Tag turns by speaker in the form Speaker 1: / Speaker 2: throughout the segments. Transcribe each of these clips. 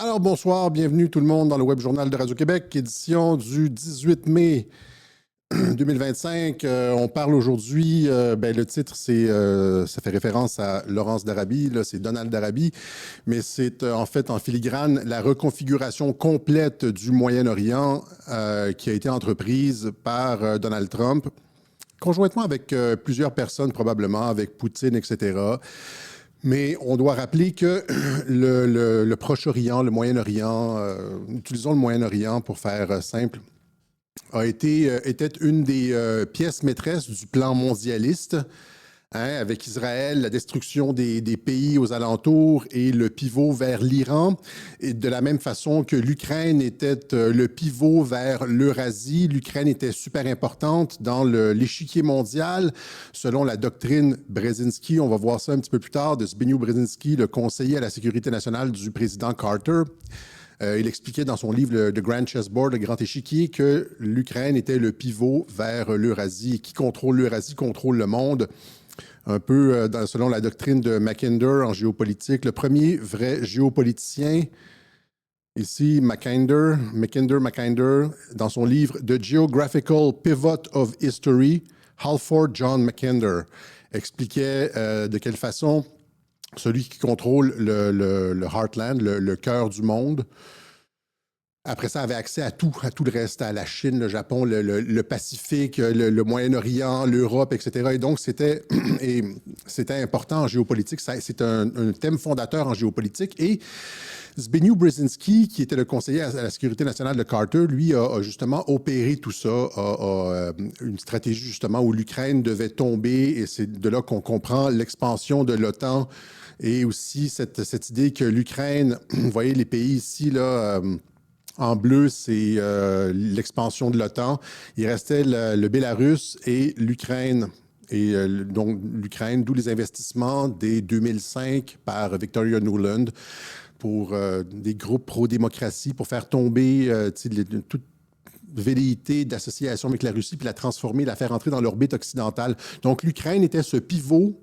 Speaker 1: Alors bonsoir, bienvenue tout le monde dans le Web Journal de Radio-Québec, édition du 18 mai 2025. On parle aujourd'hui, le titre, ça fait référence à Laurence d'Arabie, là, c'est Donald d'Arabie, mais c'est en fait en filigrane la reconfiguration complète du Moyen-Orient qui a été entreprise par Donald Trump, conjointement avec plusieurs personnes probablement, avec Poutine, etc. Mais on doit rappeler que le Proche-Orient, le Moyen-Orient, utilisons le Moyen-Orient pour faire simple, était une des pièces maîtresses du plan mondialiste, avec Israël, la destruction des pays aux alentours et le pivot vers l'Iran. Et de la même façon que l'Ukraine était le pivot vers l'Eurasie, l'Ukraine était super importante dans l'échiquier mondial, selon la doctrine Brzezinski. On va voir ça un petit peu plus tard, de Zbigniew Brzezinski, le conseiller à la sécurité nationale du président Carter. Il expliquait dans son livre The Grand Chessboard, le grand échiquier, que l'Ukraine était le pivot vers l'Eurasie. Qui contrôle l'Eurasie contrôle le monde. Un peu selon la doctrine de Mackinder en géopolitique. Le premier vrai géopoliticien, ici, Mackinder, dans son livre The Geographical Pivot of History, Halford John Mackinder, expliquait de quelle façon celui qui contrôle le heartland, le cœur du monde, après ça, avait accès à tout le reste, à la Chine, le Japon, le Pacifique, le Moyen-Orient, l'Europe, etc. Et donc, c'était important en géopolitique. C'est un thème fondateur en géopolitique. Et Zbigniew Brzezinski, qui était le conseiller à la sécurité nationale de Carter, lui a justement opéré tout ça, une stratégie justement où l'Ukraine devait tomber. Et c'est de là qu'on comprend l'expansion de l'OTAN et aussi cette idée que l'Ukraine, vous voyez les pays ici, là... En bleu, c'est l'expansion de l'OTAN. Il restait le Bélarus et l'Ukraine. Et donc, l'Ukraine, d'où les investissements dès 2005 par Victoria Nuland pour des groupes pro-démocratie, pour faire tomber toute velléité d'association avec la Russie, puis la transformer, la faire entrer dans l'orbite occidentale. Donc, l'Ukraine était ce pivot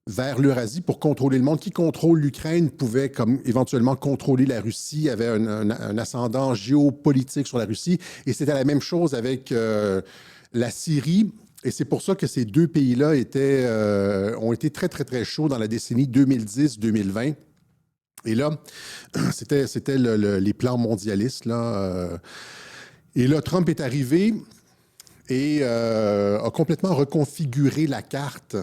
Speaker 1: vers l'Eurasie pour contrôler le monde. Qui contrôle l'Ukraine pouvait comme éventuellement contrôler la Russie, avait un ascendant géopolitique sur la Russie. Et c'était la même chose avec la Syrie. Et c'est pour ça que ces deux pays-là ont été très, très, très chauds dans la décennie 2010-2020. Et là, c'était les plans mondialistes, là. Et là, Trump est arrivé et a complètement reconfiguré la carte.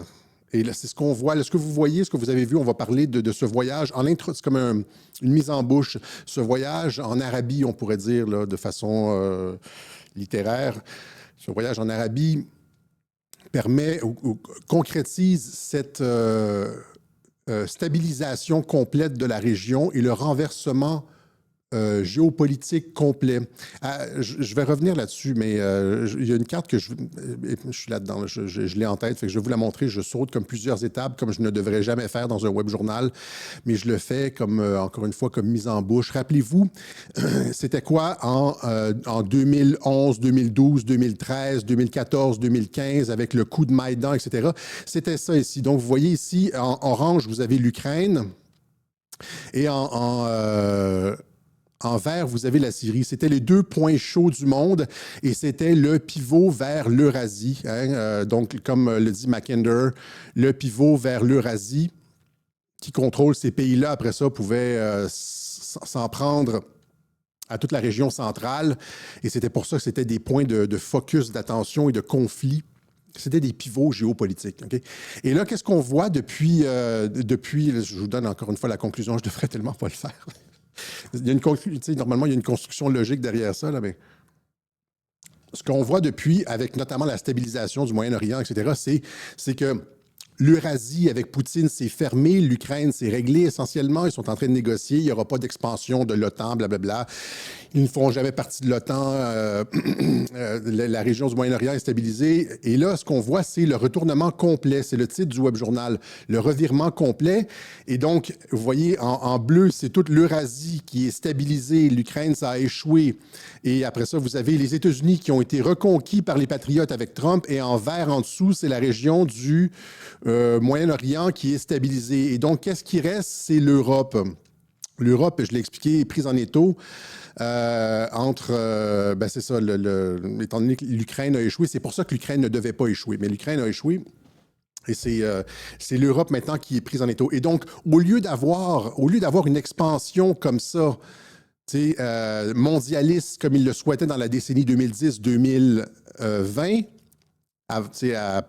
Speaker 1: Et là, c'est ce qu'on voit. Là, ce que vous voyez, ce que vous avez vu, on va parler de ce voyage. C'est comme une mise en bouche. Ce voyage en Arabie, on pourrait dire, là, de façon littéraire. Ce voyage en Arabie permet ou concrétise cette stabilisation complète de la région et le renversement géopolitique complet. Je vais revenir là-dessus, mais il y a une carte que je suis là-dedans, je l'ai en tête, fait que je vais vous la montrer. Je saute comme plusieurs étapes, comme je ne devrais jamais faire dans un web journal, mais je le fais comme, encore une fois, comme mise en bouche. Rappelez-vous, c'était quoi en 2011, 2012, 2013, 2014, 2015, avec le coup de Maïdan, etc. C'était ça ici. Donc, vous voyez ici, en orange, vous avez l'Ukraine, et en vert, vous avez la Syrie. C'était les deux points chauds du monde et c'était le pivot vers l'Eurasie. Donc, comme le dit Mackinder, le pivot vers l'Eurasie qui contrôle ces pays-là, après ça, pouvait s'en prendre à toute la région centrale. Et c'était pour ça que c'était des points de focus, d'attention et de conflit. C'était des pivots géopolitiques. Okay? Et là, qu'est-ce qu'on voit depuis, je vous donne encore une fois la conclusion, je devrais tellement pas le faire. Il y a normalement, il y a une construction logique derrière ça, là, mais ce qu'on voit depuis, avec notamment la stabilisation du Moyen-Orient, etc., c'est que l'Eurasie, avec Poutine, s'est fermée. L'Ukraine s'est réglée essentiellement. Ils sont en train de négocier. Il n'y aura pas d'expansion de l'OTAN, blablabla. Ils ne feront jamais partie de l'OTAN. La région du Moyen-Orient est stabilisée. Et là, ce qu'on voit, c'est le retournement complet. C'est le titre du web journal. Le revirement complet. Et donc, vous voyez, en bleu, c'est toute l'Eurasie qui est stabilisée. L'Ukraine, ça a échoué. Et après ça, vous avez les États-Unis qui ont été reconquis par les patriotes avec Trump. Et en vert, en dessous, c'est la région du Moyen-Orient qui est stabilisée. Et donc, qu'est-ce qui reste? C'est l'Europe. L'Europe, je l'ai expliqué, est prise en étau c'est ça, étant donné que l'Ukraine a échoué, c'est pour ça que l'Ukraine ne devait pas échouer, mais l'Ukraine a échoué. Et c'est l'Europe maintenant qui est prise en étau. Et donc, au lieu d'avoir une expansion comme ça, mondialiste comme ils le souhaitaient dans la décennie 2010-2020,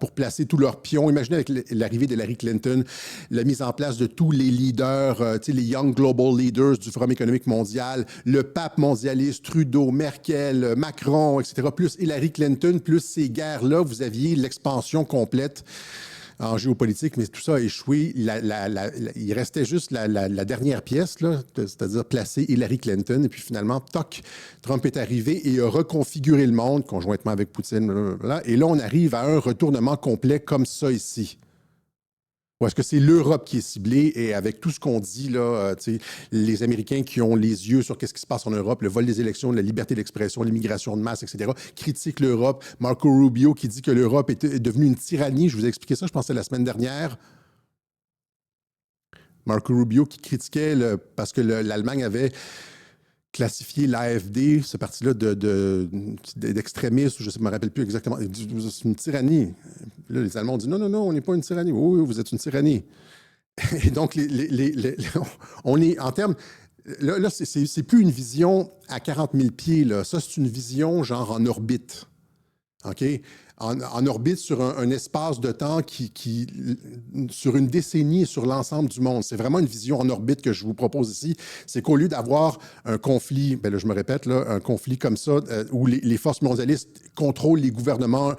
Speaker 1: pour placer tous leurs pions. Imaginez avec l'arrivée d'Hillary Clinton, la mise en place de tous les leaders, les Young Global Leaders du Forum économique mondial, le pape mondialiste, Trudeau, Merkel, Macron, etc., plus Hillary Clinton, plus ces guerres-là, vous aviez l'expansion complète en géopolitique, mais tout ça a échoué. Il restait juste la dernière pièce, c'est-à-dire placer Hillary Clinton. Et puis finalement, toc, Trump est arrivé et a reconfiguré le monde conjointement avec Poutine. Blablabla. Et là, on arrive à un retournement complet comme ça ici. Ou est-ce que c'est l'Europe qui est ciblée et avec tout ce qu'on dit, là, les Américains qui ont les yeux sur ce qui se passe en Europe, le vol des élections, la liberté d'expression, l'immigration de masse, etc., critiquent l'Europe. Marco Rubio qui dit que l'Europe est devenue une tyrannie. Je vous ai expliqué ça, je pensais, la semaine dernière. Marco Rubio qui critiquait parce que l'Allemagne avait classifié l'AfD, ce parti-là, d'extrémiste, je ne me rappelle plus exactement. C'est une tyrannie. Là, les Allemands ont dit non, non, non, on n'est pas une tyrannie. Oui, oui, vous êtes une tyrannie. Et donc, on est en termes. Là c'est plus une vision à 40 000 pieds. Là. Ça, c'est une vision genre en orbite. OK? En orbite sur un espace de temps sur une décennie et sur l'ensemble du monde. C'est vraiment une vision en orbite que je vous propose ici. C'est qu'au lieu d'avoir un conflit, là, je me répète, là, un conflit comme ça, où les forces mondialistes contrôlent les gouvernements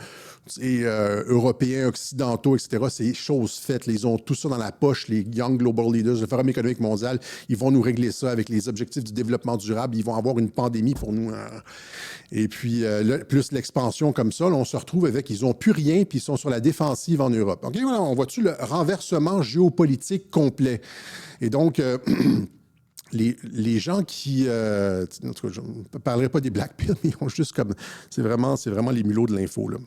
Speaker 1: européens, occidentaux, etc., c'est chose faite. Ils ont tout ça dans la poche, les Young Global Leaders, le Forum économique mondial. Ils vont nous régler ça avec les objectifs du développement durable. Ils vont avoir une pandémie pour nous. Et puis, plus l'expansion comme ça, là, on se retrouve avec, ils n'ont plus rien, puis ils sont sur la défensive en Europe. OK, voilà, on voit-tu le renversement géopolitique complet? Et donc, les gens qui... en tout cas, je ne parlerai pas des Black Pills, mais ils ont juste comme... C'est vraiment les mulots de l'info, là.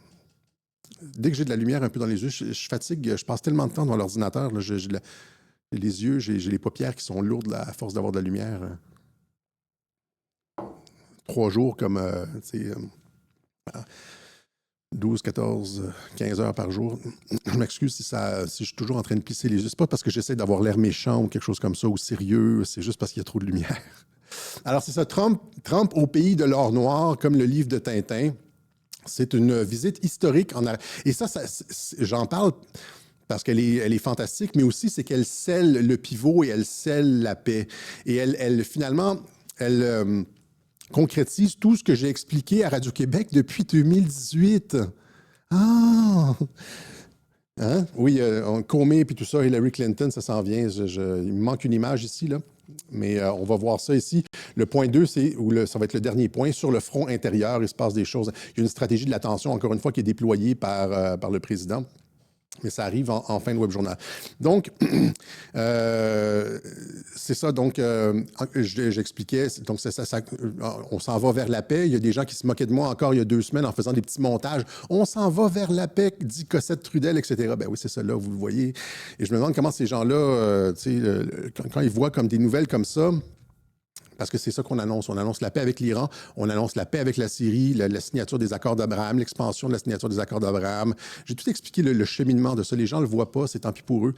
Speaker 1: Dès que j'ai de la lumière un peu dans les yeux, je fatigue, je passe tellement de temps devant l'ordinateur, là, j'ai les yeux, j'ai les paupières qui sont lourdes là, à force d'avoir de la lumière. 3 jours comme 12, 14, 15 heures par jour. Je m'excuse si je suis toujours en train de plisser les yeux. C'est pas parce que j'essaie d'avoir l'air méchant ou quelque chose comme ça ou sérieux, c'est juste parce qu'il y a trop de lumière. Alors c'est ça, Trump au pays de l'or noir, comme le livre de Tintin. C'est une visite historique. Et ça j'en parle parce qu'elle est fantastique, mais aussi c'est qu'elle scelle le pivot et elle scelle la paix. Et elle finalement, elle concrétise tout ce que j'ai expliqué à Radio-Québec depuis 2018. Ah! Hein? Oui, Comey et tout ça, Hillary Clinton, ça s'en vient. Il me manque une image ici, là. Mais on va voir ça ici. Le point 2, ça va être le dernier point. Sur le front intérieur, il se passe des choses. Il y a une stratégie de l'attention, encore une fois, qui est déployée par le président. Mais ça arrive en fin de web journal. Donc, c'est ça. Donc, j'expliquais. Donc, on s'en va vers la paix. Il y a des gens qui se moquaient de moi encore il y a 2 semaines en faisant des petits montages. On s'en va vers la paix, dit Cossette Trudel, etc. Ben oui, c'est ça là, vous le voyez. Et je me demande comment ces gens-là, quand ils voient comme des nouvelles comme ça, parce que c'est ça qu'on annonce. On annonce la paix avec l'Iran, on annonce la paix avec la Syrie, la signature des accords d'Abraham, l'expansion de la signature des accords d'Abraham. J'ai tout expliqué le cheminement de ça. Les gens ne le voient pas, c'est tant pis pour eux.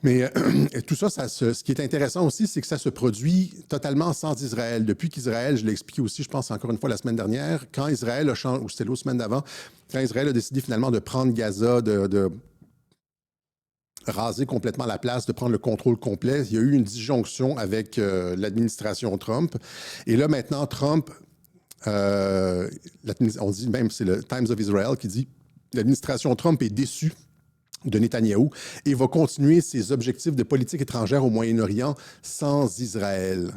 Speaker 1: Mais tout ça, ce qui est intéressant aussi, c'est que ça se produit totalement sans Israël. Depuis qu'Israël, je l'ai expliqué aussi, je pense encore une fois la semaine dernière, quand Israël a changé, ou c'était l'autre semaine d'avant, quand Israël a décidé finalement de prendre Gaza, de raser complètement la place, de prendre le contrôle complet. Il y a eu une disjonction avec l'administration Trump. Et là, maintenant, Trump, on dit même, c'est le Times of Israel qui dit, l'administration Trump est déçue de Netanyahou et va continuer ses objectifs de politique étrangère au Moyen-Orient sans Israël.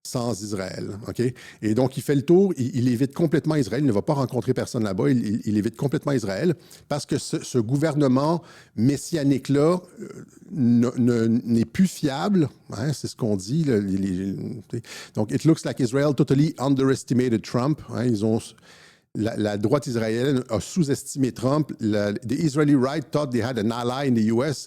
Speaker 1: Sans Israël, OK? Et donc, il fait le tour, il évite complètement Israël, il ne va pas rencontrer personne là-bas, il évite complètement Israël parce que ce gouvernement messianique-là n'est plus fiable, hein, c'est ce qu'on dit. Donc, it looks like Israel totally underestimated Trump. Hein, la droite israélienne a sous-estimé Trump. The Israeli right thought they had an ally in the US.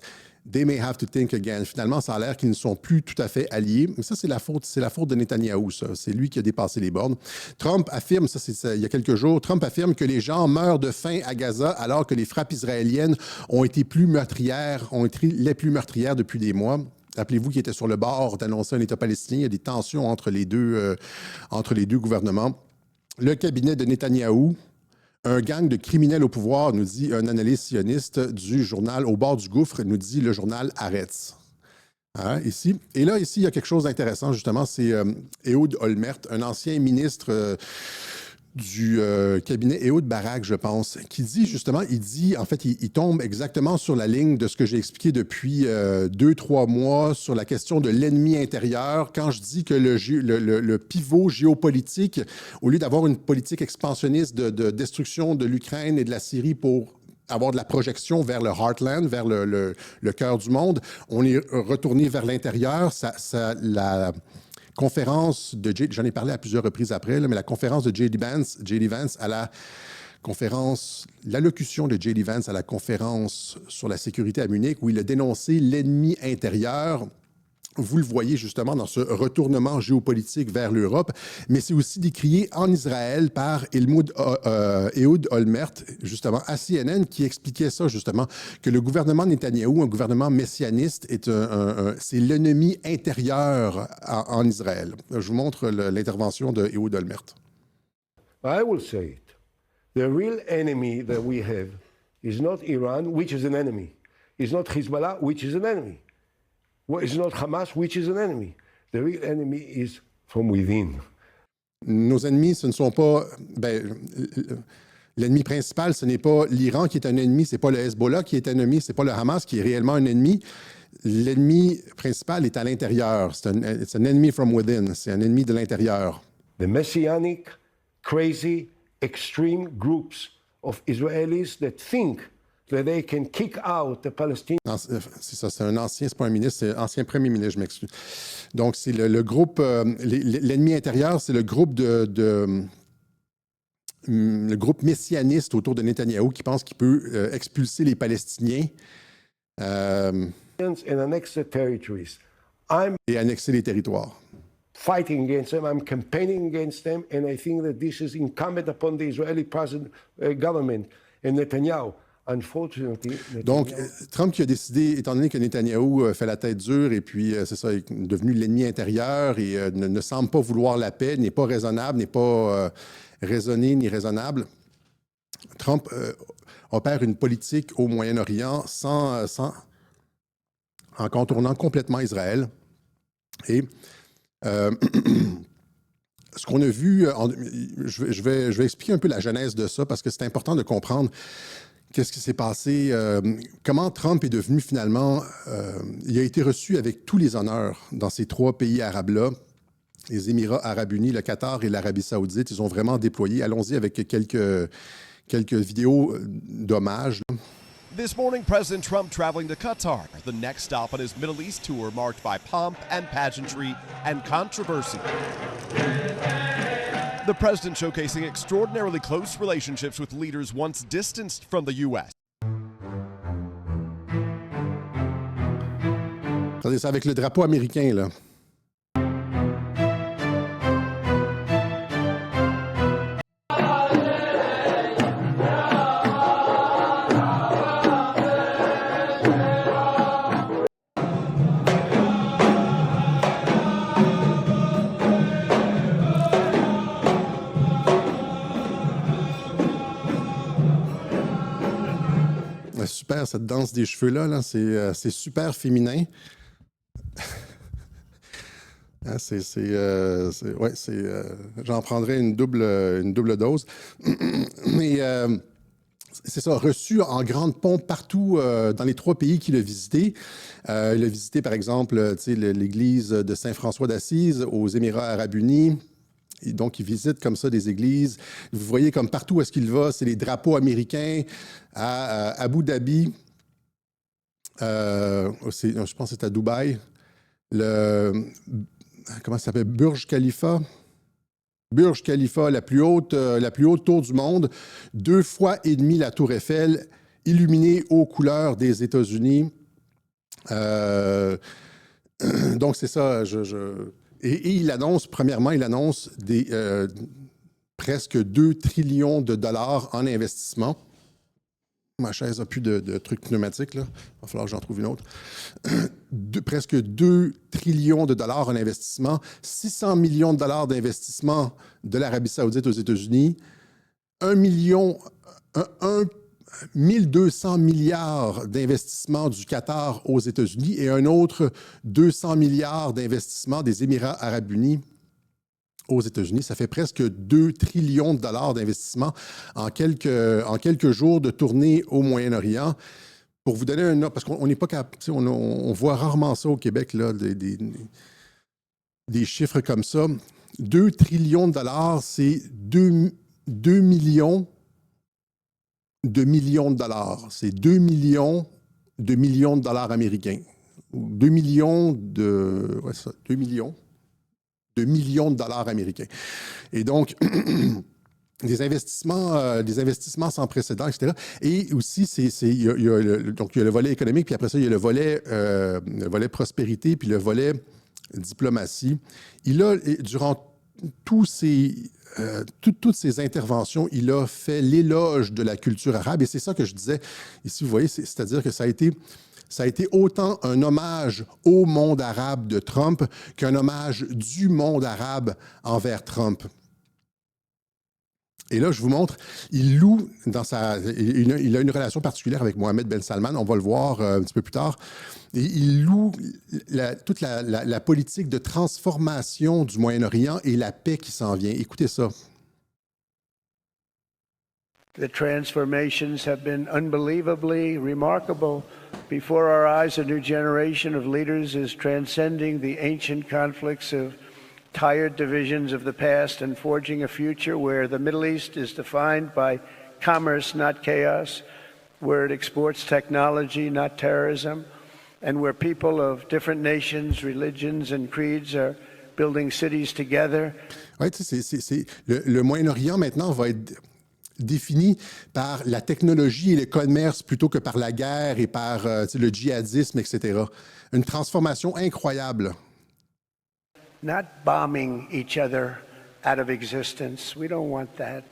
Speaker 1: They may have to think again. Finalement, ça a l'air qu'ils ne sont plus tout à fait alliés. Mais ça, c'est la faute de Netanyahou, ça. C'est lui qui a dépassé les bornes. Trump affirme, il y a quelques jours, Trump affirme que les gens meurent de faim à Gaza alors que les frappes israéliennes ont été les plus meurtrières depuis des mois. Rappelez-vous qu'il était sur le bord d'annoncer un État palestinien. Il y a des tensions entre les deux gouvernements. Le cabinet de Netanyahou, un gang de criminels au pouvoir, nous dit un analyste sioniste du journal Au bord du gouffre, nous dit le journal Haaretz. Hein, ici. Et là, ici, il y a quelque chose d'intéressant, justement, c'est Ehud Olmert, un ancien ministre du cabinet Ehud Barak, je pense, qui dit justement, il tombe exactement sur la ligne de ce que j'ai expliqué depuis 2-3 mois sur la question de l'ennemi intérieur. Quand je dis que le pivot géopolitique, au lieu d'avoir une politique expansionniste de destruction de l'Ukraine et de la Syrie pour avoir de la projection vers le heartland, vers le cœur du monde, on est retourné vers l'intérieur. La conférence de j'en ai parlé à plusieurs reprises après, là, mais la conférence de J.D. Vance à l'allocution de J.D. Vance à la conférence sur la sécurité à Munich, où il a dénoncé l'ennemi intérieur. Vous le voyez justement dans ce retournement géopolitique vers l'Europe, mais c'est aussi décrié en Israël par Ehud Olmert, justement à CNN, qui expliquait ça justement, que le gouvernement Netanyahou, un gouvernement messianiste, c'est l'ennemi intérieur en Israël. Je vous montre l'intervention de Ehud Olmert.
Speaker 2: I will say it. The real enemy that we have is not Iran, which is an enemy. It's not Hezbollah, which is an enemy. Well, it's not Hamas, which is an enemy. The real enemy is from within.
Speaker 1: Nos ennemis, ce ne sont pas... l'ennemi principal, ce n'est pas l'Iran qui est un ennemi, ce n'est pas le Hezbollah qui est un ennemi, ce n'est pas le Hamas qui est réellement un ennemi. L'ennemi principal est à l'intérieur. C'est un enemy from within. C'est un ennemi de l'intérieur.
Speaker 2: The messianic, crazy, extreme groups of Israelis that think that they can kick out the Palestinians.
Speaker 1: C'est ça, c'est pas un ministre, c'est ancien premier ministre, je m'excuse. Donc, c'est le groupe, l'ennemi intérieur, c'est le groupe le groupe messianiste autour de Netanyahou qui pense qu'il peut expulser les Palestiniens
Speaker 2: And annex the territories.
Speaker 1: Et annexer les territoires.
Speaker 2: Fighting against them, I'm campaigning against them, and I think that this is incumbent upon the Israeli government and Netanyahu.
Speaker 1: Donc, Trump qui a décidé, étant donné que Netanyahou fait la tête dure et puis, c'est ça, est devenu l'ennemi intérieur et ne semble pas vouloir la paix, n'est pas raisonnable, n'est pas raisonné ni raisonnable, Trump opère une politique au Moyen-Orient en contournant complètement Israël. Et ce qu'on a vu, je vais expliquer un peu la genèse de ça parce que c'est important de comprendre qu'est-ce qui s'est passé, comment Trump est devenu finalement, il a été reçu avec tous les honneurs dans ces 3 pays arabes-là, les Émirats arabes unis, le Qatar et l'Arabie saoudite. Ils ont vraiment déployé. Allons-y avec quelques vidéos d'hommage.
Speaker 3: This morning, President Trump traveling to Qatar, the next stop on his Middle East tour marked by pomp and pageantry and controversy. The president showcasing extraordinarily close relationships with leaders once distanced from the U.S.
Speaker 1: C'est avec le drapeau américain, là. Super, cette danse des cheveux-là, là, c'est super féminin. J'en prendrais une double dose. Mais c'est ça, reçu en grande pompe partout dans les 3 pays qu'il a visités. Il a visité, par exemple, l'église de Saint-François d'Assise aux Émirats arabes unis. Et donc, il visite comme ça des églises. Vous voyez comme partout où est-ce qu'il va, c'est les drapeaux américains. À Abu Dhabi, je pense que c'est à Dubaï, comment ça s'appelle? Burj Khalifa. Burj Khalifa, la plus haute tour du monde, 2 fois et demi la tour Eiffel, illuminée aux couleurs des États-Unis. Donc, c'est ça. Et il annonce, premièrement, presque 2 trillions de dollars en investissement. Ma chaise n'a plus de trucs pneumatiques, là. Il va falloir que j'en trouve une autre. Presque 2 trillions de dollars en investissement, 600 millions de dollars d'investissement de l'Arabie Saoudite aux États-Unis, 1200 milliards d'investissements du Qatar aux États-Unis et un autre 200 milliards d'investissements des Émirats arabes unis aux États-Unis. Ça fait presque 2 trillions de dollars d'investissement en quelques jours de tournée au Moyen-Orient. Pour vous donner un ordre, parce qu'on n'est pas capable, on voit rarement ça au Québec, là, des chiffres comme ça. 2 trillions de dollars, c'est 2 millions de millions de dollars. C'est 2 millions de dollars américains. 2 millions de... Ouais, ça, 2 millions de dollars américains. Et donc, des investissements sans précédent, etc. Et aussi, il y a le volet économique, puis après ça, il y a le volet prospérité, puis le volet diplomatie. Durant toutes ces interventions, il a fait l'éloge de la culture arabe. Et c'est ça que je disais ici, vous voyez, c'est-à-dire que ça a été autant un hommage au monde arabe de Trump qu'un hommage du monde arabe envers Trump. Et là, je vous montre, il a une relation particulière avec Mohammed Ben Salman, on va le voir un petit peu plus tard. Et il loue toute la politique de transformation du Moyen-Orient et la paix qui s'en vient. Écoutez ça.
Speaker 4: The transformations have been unbelievably remarkable. Before our eyes, a new generation of leaders is transcending the ancient conflicts of tired divisions of the past and forging a future where the Middle East is defined by commerce, not chaos, where it exports technology, not terrorism, and where people of different nations, religions, and creeds are building cities together.
Speaker 1: Oui, le Moyen-Orient maintenant va être défini par la technologie et le commerce plutôt que par la guerre et par le djihadisme, etc. Une transformation incroyable.
Speaker 4: Not bombing each other out of existence. We don't want that.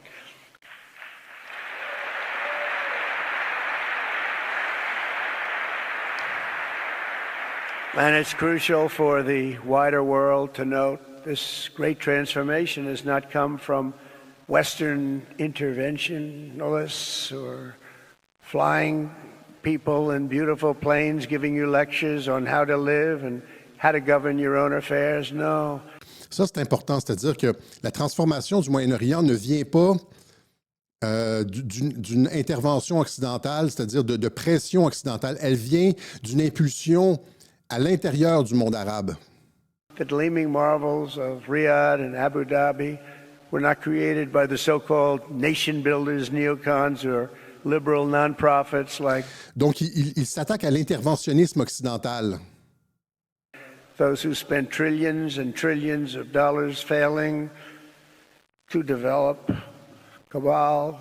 Speaker 4: And it's crucial for the wider world to note this great transformation has not come from Western interventionists or flying people in beautiful planes giving you lectures on how to live and how to govern your own affairs. No.
Speaker 1: Ça, c'est important, c'est-à-dire que la transformation du Moyen-Orient ne vient pas d'une intervention occidentale, c'est-à-dire de pression occidentale. Elle vient d'une impulsion à l'intérieur du monde arabe.
Speaker 4: The gleaming marvels of Riyadh and Abu Dhabi were not created by the so-called nation builders, neocons, or liberal non-profits like...
Speaker 1: Donc, il s'attaque à l'interventionnisme occidental.
Speaker 4: Those who spent trillions and trillions of dollars failing to develop Kabul,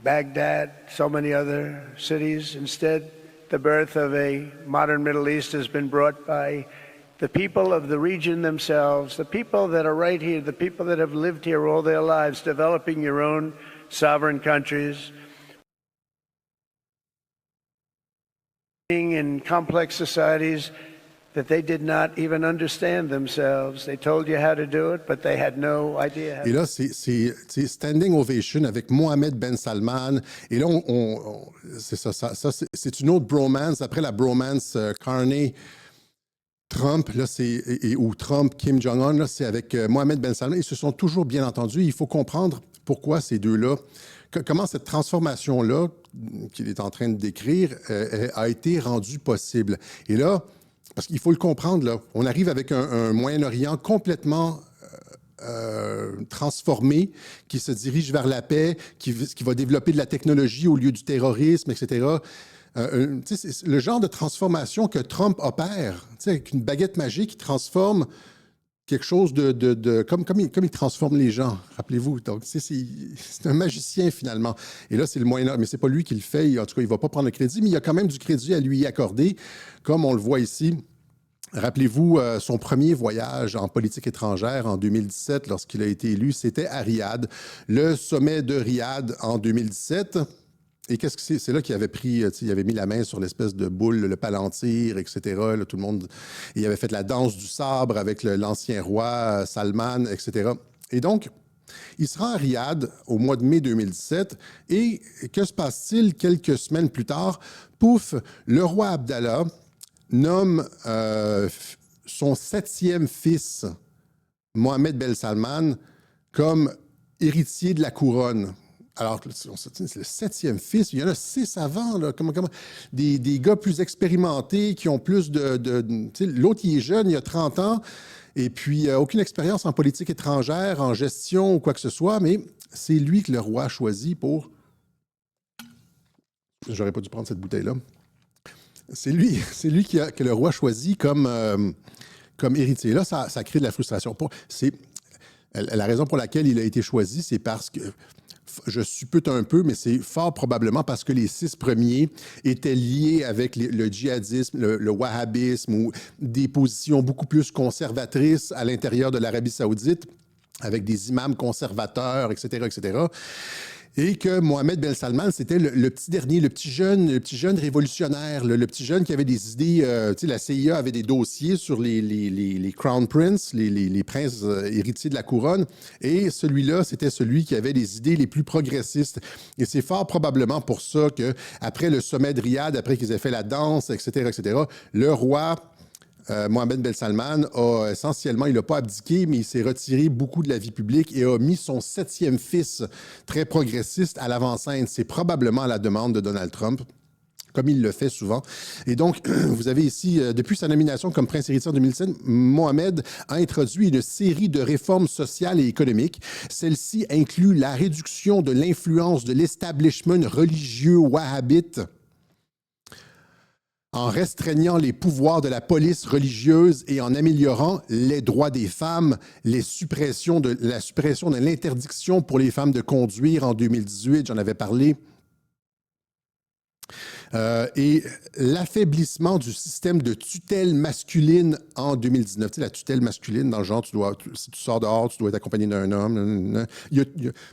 Speaker 4: Baghdad, so many other cities. Instead, the birth of a modern Middle East has been brought by the people of the region themselves, the people that are right here, the people that have lived here all their lives, developing your own sovereign countries, in complex societies that they did not even understand themselves. They told you how to do it, but they had no idea.
Speaker 1: Et là, c'est standing ovation avec Mohammed Ben Salman. Et là, c'est ça c'est une autre bromance. Après la bromance Carney-Trump, là, ou Trump-Kim Jong-un, là, c'est avec Mohammed Ben Salman. Ils se sont toujours bien entendus. Il faut comprendre pourquoi ces deux-là, comment cette transformation-là qu'il est en train de décrire a été rendue possible. Et là, parce qu'il faut le comprendre, là, on arrive avec un Moyen-Orient complètement transformé, qui se dirige vers la paix, qui va développer de la technologie au lieu du terrorisme, etc. C'est le genre de transformation que Trump opère, avec une baguette magique qui transforme quelque chose comme il transforme les gens, rappelez-vous. Donc, c'est un magicien, finalement. Et là, c'est le moyen, mais c'est pas lui qui le fait. En tout cas, il va pas prendre le crédit, mais il y a quand même du crédit à lui accorder, comme on le voit ici. Rappelez-vous, son premier voyage en politique étrangère en 2017, lorsqu'il a été élu, c'était à Riyad, le sommet de Riyad en 2017. Et qu'est-ce que c'est? C'est là qu'il avait pris, il avait mis la main sur l'espèce de boule, le palantir, etc. Là, tout le monde, il avait fait la danse du sabre avec l'ancien roi Salman, etc. Et donc, il se rend à Riyad au mois de mai 2017. Et que se passe-t-il quelques semaines plus tard? Pouf, le roi Abdallah nomme son 7e fils, Mohammed Ben Salman, comme héritier de la couronne. Alors, c'est le 7e fils. Il y en a 6 avant, là. Des gars plus expérimentés qui ont plus l'autre, il est jeune, il a 30 ans, et puis aucune expérience en politique étrangère, en gestion ou quoi que ce soit, mais c'est lui que le roi a choisi pour... J'aurais pas dû prendre cette bouteille-là. C'est lui que le roi choisit comme héritier. Là, ça crée de la frustration. La raison pour laquelle il a été choisi, c'est parce que, je suppute un peu, mais c'est fort probablement parce que les 6 premiers étaient liés avec le djihadisme, le wahhabisme ou des positions beaucoup plus conservatrices à l'intérieur de l'Arabie saoudite, avec des imams conservateurs, etc., etc. Et que Mohammed Ben Salman, c'était le petit dernier, le petit jeune révolutionnaire, le petit jeune qui avait des idées. La CIA avait des dossiers sur les Crown Prince, les princes héritiers de la couronne. Et celui-là, c'était celui qui avait les idées les plus progressistes. Et c'est fort probablement pour ça qu'après le sommet de Riyad, après qu'ils aient fait la danse, etc., le roi... Mohammed Ben Salman a essentiellement, il n'a pas abdiqué, mais il s'est retiré beaucoup de la vie publique et a mis son 7e fils, très progressiste, à l'avant-scène. C'est probablement à la demande de Donald Trump, comme il le fait souvent. Et donc, vous avez ici, depuis sa nomination comme prince héritier en 2007, Mohamed a introduit une série de réformes sociales et économiques. Celle-ci inclut la réduction de l'influence de l'establishment religieux wahhabite, en restreignant les pouvoirs de la police religieuse et en améliorant les droits des femmes, la suppression de l'interdiction pour les femmes de conduire en 2018, j'en avais parlé, et l'affaiblissement du système de tutelle masculine en 2019. Tu sais, la tutelle masculine, dans le genre, si tu sors dehors, tu dois être accompagné d'un homme.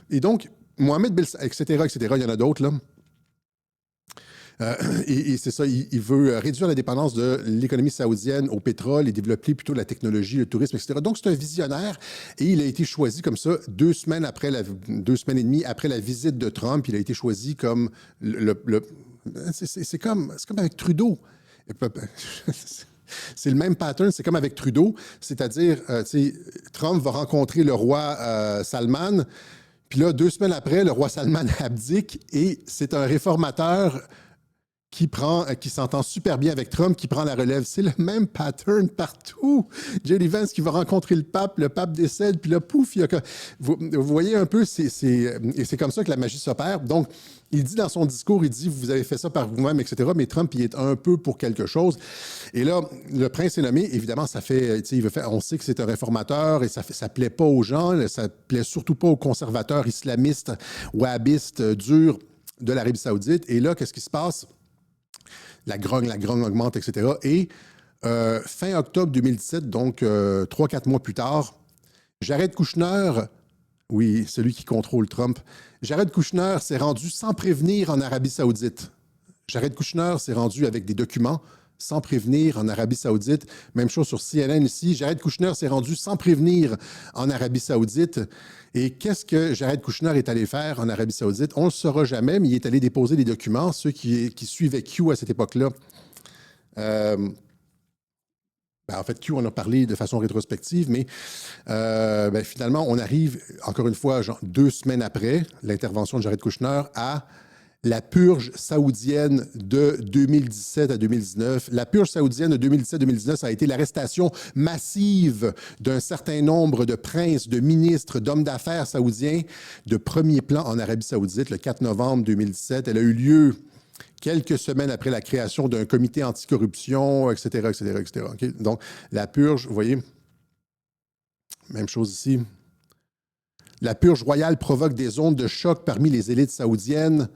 Speaker 1: Et donc, Mohamed Ben, etc., il y en a d'autres, là. Et c'est ça, il veut réduire la dépendance de l'économie saoudienne au pétrole et développer plutôt la technologie, le tourisme, etc. Donc, c'est un visionnaire et il a été choisi comme ça 2 semaines et demie après la visite de Trump. Il a été choisi comme c'est comme avec Trudeau. C'est le même pattern, c'est comme avec Trudeau, c'est-à-dire, Trump va rencontrer le roi Salman, puis là, 2 semaines après, le roi Salman abdique et c'est un réformateur qui s'entend super bien avec Trump, qui prend la relève. C'est le même pattern partout. J.D. Vance qui va rencontrer le pape décède, puis là, pouf, vous voyez un peu, et c'est comme ça que la magie s'opère. Donc, il dit dans son discours, il dit, vous avez fait ça par vous-même, etc., mais Trump, il est un peu pour quelque chose. Et là, le prince est nommé, évidemment, on sait que c'est un réformateur, et ça plaît pas aux gens, ça plaît surtout pas aux conservateurs islamistes, wahhabistes, durs de l'Arabie saoudite. Et là, qu'est-ce qui se passe? La grogne augmente, etc. Et fin octobre 2017, donc 3-4 mois plus tard, Jared Kushner, oui, celui qui contrôle Trump, Jared Kushner s'est rendu sans prévenir en Arabie saoudite. Jared Kushner s'est rendu avec des documents sans prévenir en Arabie saoudite. Même chose sur CNN ici. Jared Kushner s'est rendu sans prévenir en Arabie saoudite. Et qu'est-ce que Jared Kushner est allé faire en Arabie saoudite? On ne le saura jamais, mais il est allé déposer des documents. Ceux qui suivaient Q à cette époque-là, en fait, Q, on a parlé de façon rétrospective, mais finalement, on arrive, encore une fois, 2 semaines après l'intervention de Jared Kushner, à la purge saoudienne de 2017 à 2019. La purge saoudienne de 2017-2019, ça a été l'arrestation massive d'un certain nombre de princes, de ministres, d'hommes d'affaires saoudiens de premier plan en Arabie saoudite le 4 novembre 2017. Elle a eu lieu quelques semaines après la création d'un comité anticorruption, etc., etc., etc. Okay? Donc, la purge, vous voyez, Même chose ici. La purge royale provoque des ondes de choc parmi les élites saoudiennes.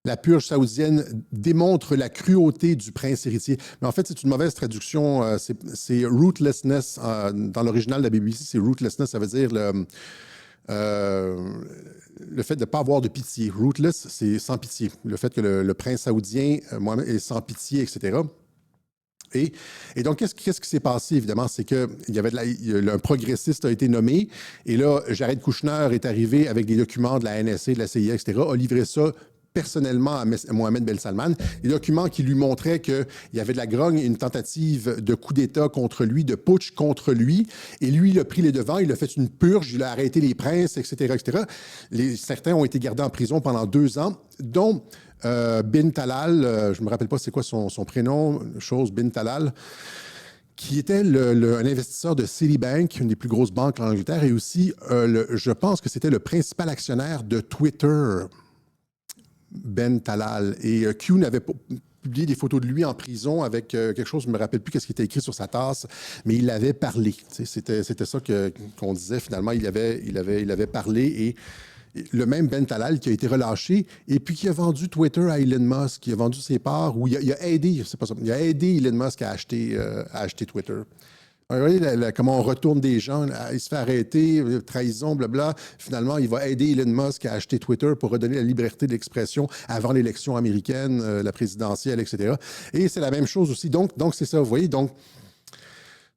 Speaker 1: La purge saoudienne démontre la cruauté du prince héritier. Mais en fait, c'est une mauvaise traduction. C'est rootlessness. Dans l'original de la BBC, c'est rootlessness. Ça veut dire le fait de ne pas avoir de pitié. Rootless, c'est sans pitié. Le fait que le prince saoudien, Mohamed, est sans pitié, etc. Et donc, qu'est-ce qui s'est passé, évidemment? C'est qu'un progressiste a été nommé, et là, Jared Kushner est arrivé avec des documents de la NSA, de la CIA, etc., a livré ça personnellement à Mohamed Ben Salman, des documents qui lui montraient qu'il y avait de la grogne, une tentative de coup d'État contre lui, de putsch contre lui, et lui, il a pris les devants, il a fait une purge, il a arrêté les princes, etc., etc. Certains ont été gardés en prison pendant 2 ans, dont Bin Talal, je ne me rappelle pas c'est quoi son prénom, Bin Talal, qui était un investisseur de Citibank, une des plus grosses banques en Angleterre, et aussi, je pense que c'était le principal actionnaire de Twitter, Ben Talal. Et Q n'avait pas publié des photos de lui en prison avec quelque chose, je ne me rappelle plus ce qui était écrit sur sa tasse, mais il avait parlé. C'était ça qu'on disait finalement. Il avait parlé, et le même Ben Talal qui a été relâché et puis qui a vendu Twitter à Elon Musk, qui a vendu ses parts, ou il a aidé, c'est pas ça, il a aidé Elon Musk à acheter Twitter. Alors, vous voyez comment on retourne des gens, il se fait arrêter, trahison, blabla. Finalement, il va aider Elon Musk à acheter Twitter pour redonner la liberté d'expression avant l'élection américaine, la présidentielle, etc. Et c'est la même chose aussi. Donc c'est ça, vous voyez. Donc,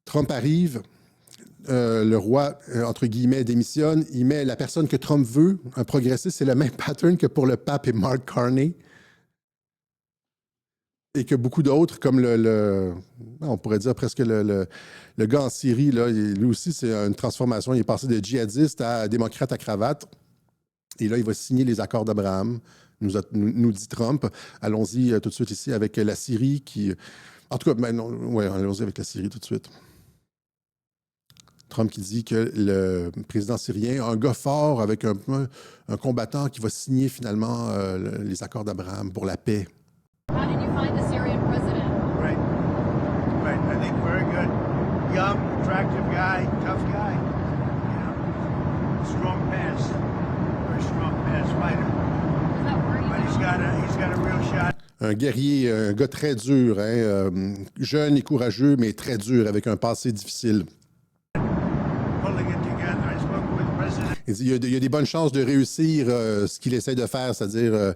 Speaker 1: Trump arrive, le roi, entre guillemets, démissionne. Il met la personne que Trump veut, un progressiste. C'est le même pattern que pour le pape et Mark Carney. Et que beaucoup d'autres, comme on pourrait dire presque le gars en Syrie, là, lui aussi, c'est une transformation. Il est passé de djihadiste à démocrate à cravate. Et là, il va signer les accords d'Abraham, nous dit Trump. Allons-y tout de suite ici avec la Syrie qui... En tout cas, allons-y avec la Syrie tout de suite. Trump qui dit que le président syrien, un gars fort avec un combattant qui va signer finalement les accords d'Abraham pour la paix.
Speaker 5: How did you find the Syrian president?
Speaker 4: Great. Great. I think very good. Young, attractive guy, tough guy. You know, strong pass. Very strong pass fighter.
Speaker 5: Does that worry you?
Speaker 4: But he's got a real shot.
Speaker 1: Un guerrier, un gars très dur, jeune et courageux, mais très dur, avec un passé difficile.
Speaker 4: Pulling it together. I spoke with the president.
Speaker 1: Il y a des bonnes chances de réussir ce qu'il essaie de faire, c'est-à-dire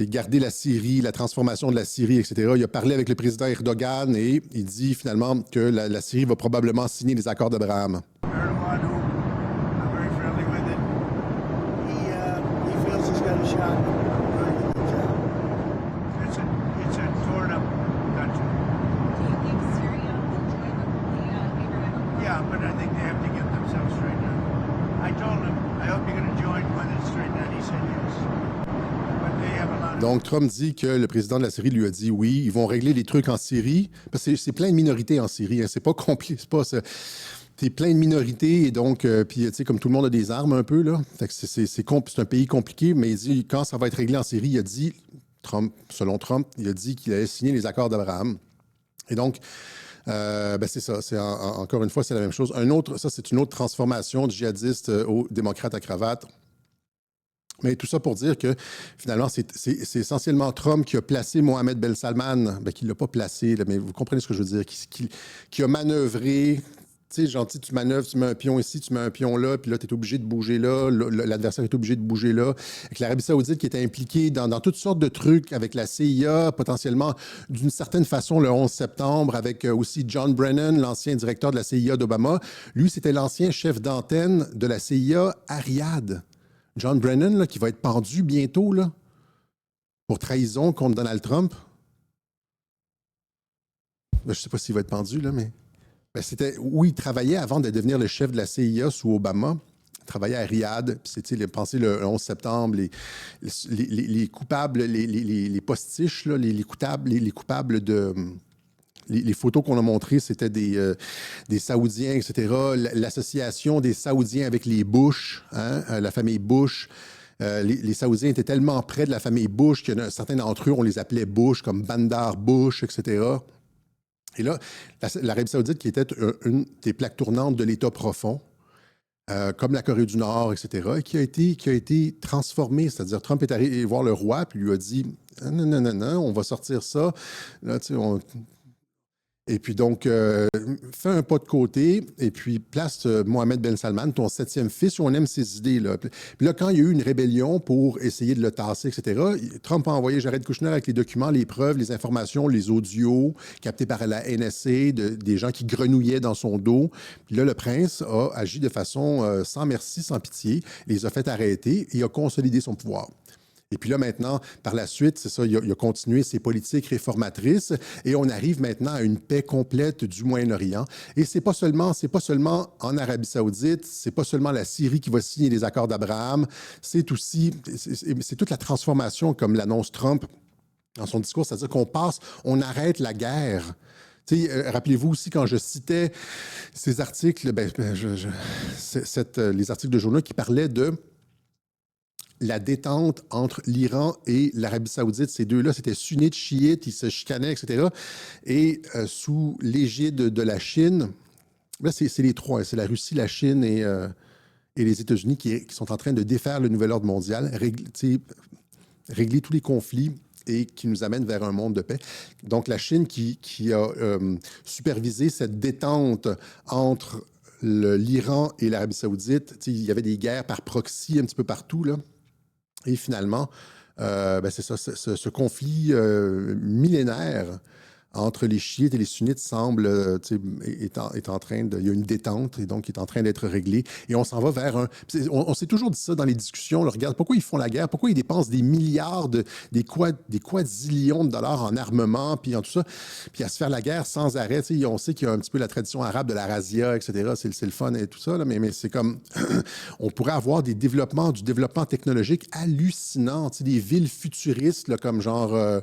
Speaker 1: garder la Syrie, la transformation de la Syrie, etc. Il a parlé avec le président Erdogan et il dit finalement que la Syrie va probablement signer les accords d'Abraham.
Speaker 4: Erdogan, who I'm very friendly with it, he feels he's got a shot. Doing a good job. It's a torn up country.
Speaker 5: Do you think Syria will join the Abraham Accords?
Speaker 4: Yeah, but I think they have to get themselves straightened out. I told him, I hope you're going to join when it's straightened out. He said yes.
Speaker 1: Donc, Trump dit que le président de la Syrie lui a dit oui, ils vont régler les trucs en Syrie, parce que c'est plein de minorités en Syrie, c'est pas compliqué, c'est plein de minorités, et donc, puis, tu sais, comme tout le monde a des armes un peu, là, c'est un pays compliqué, mais il dit, quand ça va être réglé en Syrie, il a dit, selon Trump, il a dit qu'il allait signer les accords d'Abraham. Et donc, c'est ça, encore une fois, c'est la même chose. Ça, c'est une autre transformation du djihadiste au démocrate à cravate. Mais tout ça pour dire que, finalement, c'est essentiellement Trump qui a placé Mohamed Ben Salman, qui ne l'a pas placé, là, mais vous comprenez ce que je veux dire, qui a manœuvré, tu sais, gentil, tu manœuvres, tu mets un pion ici, tu mets un pion là, puis là, tu es obligé de bouger là, l'adversaire est obligé de bouger là. Avec l'Arabie saoudite qui était impliquée dans toutes sortes de trucs avec la CIA, potentiellement, d'une certaine façon, le 11 septembre, avec aussi John Brennan, l'ancien directeur de la CIA d'Obama. Lui, c'était l'ancien chef d'antenne de la CIA à Riyad. John Brennan, là, qui va être pendu bientôt là, pour trahison contre Donald Trump. Je ne sais pas s'il va être pendu, là, mais c'était où il travaillait avant de devenir le chef de la CIA sous Obama. Il travaillait à Riyad. Puis c'était, pensez, le 11 septembre, les coupables, les postiches, là, les coupables de... Les photos qu'on a montrées, c'était des Saoudiens, etc. L'association des Saoudiens avec les Bush, la famille Bush. Les Saoudiens étaient tellement près de la famille Bush qu'il y en a certains d'entre eux, on les appelait Bush, comme Bandar Bush, etc. Et là, l'Arabie saoudite, qui était une des plaques tournantes de l'État profond, comme la Corée du Nord, etc., qui a été transformée. C'est-à-dire, Trump est allé voir le roi, puis lui a dit « Non, non, non, non, on va sortir ça. » Là, tu sais, Et puis donc, fais un pas de côté et puis place Mohamed Ben Salman, ton 7e fils, on aime ses idées. Là. Puis là, quand il y a eu une rébellion pour essayer de le tasser, etc., Trump a envoyé Jared Kushner avec les documents, les preuves, les informations, les audios captés par la NSA, des gens qui grenouillaient dans son dos. Puis là, le prince a agi de façon sans merci, sans pitié, les a fait arrêter et a consolidé son pouvoir. Et puis là, maintenant, par la suite, c'est ça, il a continué ses politiques réformatrices et on arrive maintenant à une paix complète du Moyen-Orient. Et c'est pas seulement en Arabie saoudite, c'est pas seulement la Syrie qui va signer les accords d'Abraham, c'est aussi, c'est toute la transformation comme l'annonce Trump dans son discours, c'est-à-dire on arrête la guerre. Rappelez-vous aussi, quand je citais ces articles, les articles de journaux qui parlaient de la détente entre l'Iran et l'Arabie saoudite. Ces deux-là, c'était sunnites, chiites, ils se chicanaient, etc. Et sous l'égide de la Chine, là, c'est les trois. C'est la Russie, la Chine et les États-Unis qui sont en train de défaire le nouvel ordre mondial, régler tous les conflits et qui nous amènent vers un monde de paix. Donc, la Chine qui a supervisé cette détente entre l'Iran et l'Arabie saoudite. Il y avait des guerres par proxy un petit peu partout, là. Et finalement, c'est ça, ce conflit millénaire entre les chiites et les sunnites semble est en train de... Il y a une détente et donc il est en train d'être réglé. Et on s'en va vers un... On s'est toujours dit ça dans les discussions. Là, regarde, pourquoi ils font la guerre? Pourquoi ils dépensent des milliards, des quadrillions de dollars en armement, puis en tout ça, puis à se faire la guerre sans arrêt. On sait qu'il y a un petit peu la tradition arabe de la razzia, etc. C'est le fun et tout ça, là, mais c'est comme... on pourrait avoir du développement technologique hallucinant, des villes futuristes, là, comme genre...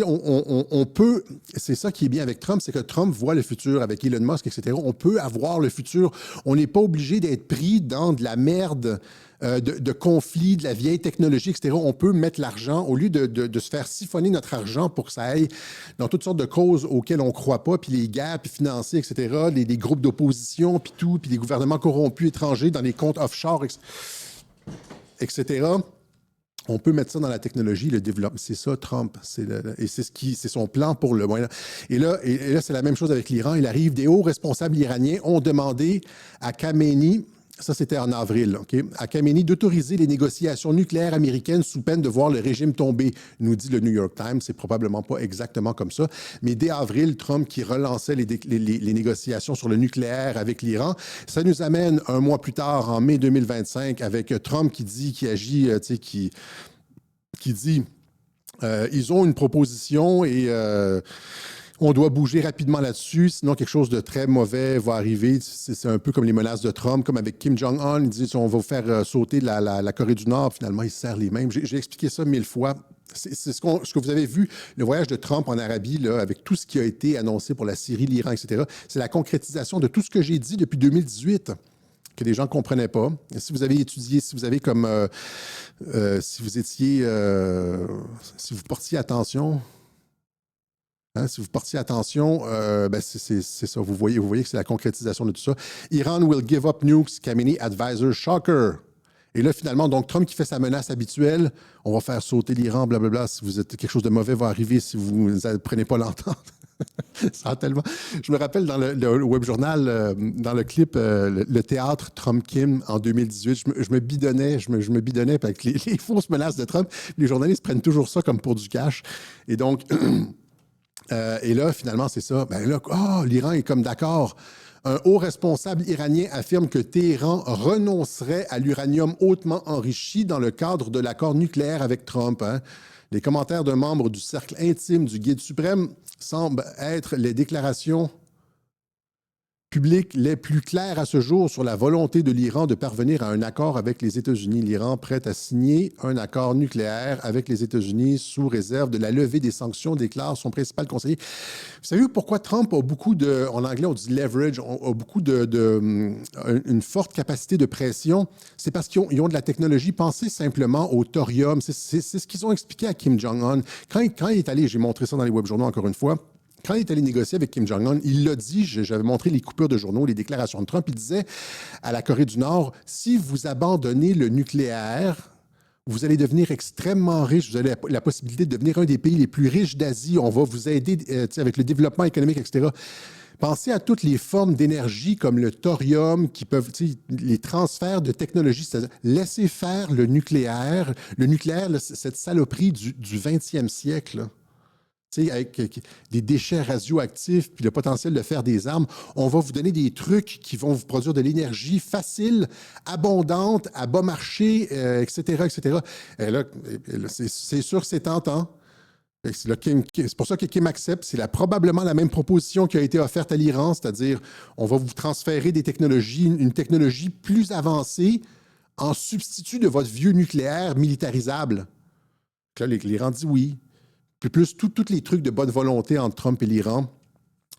Speaker 1: on peut, c'est ça qui est bien avec Trump, c'est que Trump voit le futur avec Elon Musk, etc. On peut avoir le futur. On n'est pas obligé d'être pris dans de la merde, de conflits, de la vieille technologie, etc. On peut mettre l'argent, au lieu de se faire siphonner notre argent pour que ça aille dans toutes sortes de causes auxquelles on ne croit pas, puis les guerres, puis financer, etc., les groupes d'opposition, puis tout, puis les gouvernements corrompus étrangers dans les comptes offshore, etc. On peut mettre ça dans la technologie, le développement. C'est ça, Trump. Et c'est son plan pour le moyen. Et là, c'est la même chose avec l'Iran. Il arrive, des hauts responsables iraniens ont demandé à Khamenei, ça c'était en avril, OK, à Khamenei d'autoriser les négociations nucléaires américaines sous peine de voir le régime tomber, nous dit le New York Times. C'est probablement pas exactement comme ça. Mais dès avril, Trump qui relançait les négociations sur le nucléaire avec l'Iran, ça nous amène un mois plus tard, en mai 2025, avec Trump qui dit, qui agit, qui dit ils ont une proposition et on doit bouger rapidement là-dessus, sinon quelque chose de très mauvais va arriver. C'est un peu comme les menaces de Trump, comme avec Kim Jong-un. Il dit on va vous faire sauter la Corée du Nord. Finalement, il se serre les mêmes. J'ai expliqué ça 1000 fois. C'est ce que vous avez vu, le voyage de Trump en Arabie, là, avec tout ce qui a été annoncé pour la Syrie, l'Iran, etc. C'est la concrétisation de tout ce que j'ai dit depuis 2018. Que les gens ne comprenaient pas. Et si vous avez étudié, si vous avez comme... si vous étiez... si vous portiez attention... si vous portiez attention, c'est ça. Vous voyez que c'est la concrétisation de tout ça. Iran will give up nukes, Khamenei advisor, shocker. Et là, finalement, donc Trump qui fait sa menace habituelle, on va faire sauter l'Iran, blablabla. Si vous êtes quelque chose de mauvais va arriver si vous ne prenez pas l'entente. Ça a tellement... Je me rappelle dans le web journal, dans le clip, le théâtre Trump-Kim en 2018, je me bidonnais avec les fausses menaces de Trump. Les journalistes prennent toujours ça comme pour du cash. Et donc, et là, finalement, c'est ça. Ben là, l'Iran est comme d'accord. Un haut responsable iranien affirme que Téhéran renoncerait à l'uranium hautement enrichi dans le cadre de l'accord nucléaire avec Trump. Hein. Les commentaires d'un membre du cercle intime du guide suprême semblent être les déclarations publiques les plus claires à ce jour sur la volonté de l'Iran de parvenir à un accord avec les États-Unis. L'Iran prête à signer un accord nucléaire avec les États-Unis sous réserve de la levée des sanctions, déclare son principal conseiller. Vous savez pourquoi Trump a beaucoup de, en anglais on dit leverage, a beaucoup une forte capacité de pression? C'est parce qu'ils ont de la technologie. Pensez simplement au thorium. C'est ce qu'ils ont expliqué à Kim Jong-un. Quand il est allé, j'ai montré ça dans les web journaux encore une fois, quand il est allé négocier avec Kim Jong-un, il l'a dit, j'avais montré les coupures de journaux, les déclarations de Trump, il disait à la Corée du Nord, si vous abandonnez le nucléaire, vous allez devenir extrêmement riche, vous avez la possibilité de devenir un des pays les plus riches d'Asie, on va vous aider avec le développement économique, etc. Pensez à toutes les formes d'énergie comme le thorium, qui peuvent, les transferts de technologie, c'est-à-dire laisser faire le nucléaire. Le nucléaire, là, cette saloperie du 20e siècle, là, avec des déchets radioactifs puis le potentiel de faire des armes, on va vous donner des trucs qui vont vous produire de l'énergie facile, abondante, à bas marché, etc., etc. Et là, c'est sûr que c'est tentant. C'est pour ça que Kim accepte. C'est probablement la même proposition qui a été offerte à l'Iran, c'est-à-dire on va vous transférer des technologies, une technologie plus avancée en substitut de votre vieux nucléaire militarisable. Là, l'Iran dit oui. Puis plus tous les trucs de bonne volonté entre Trump et l'Iran,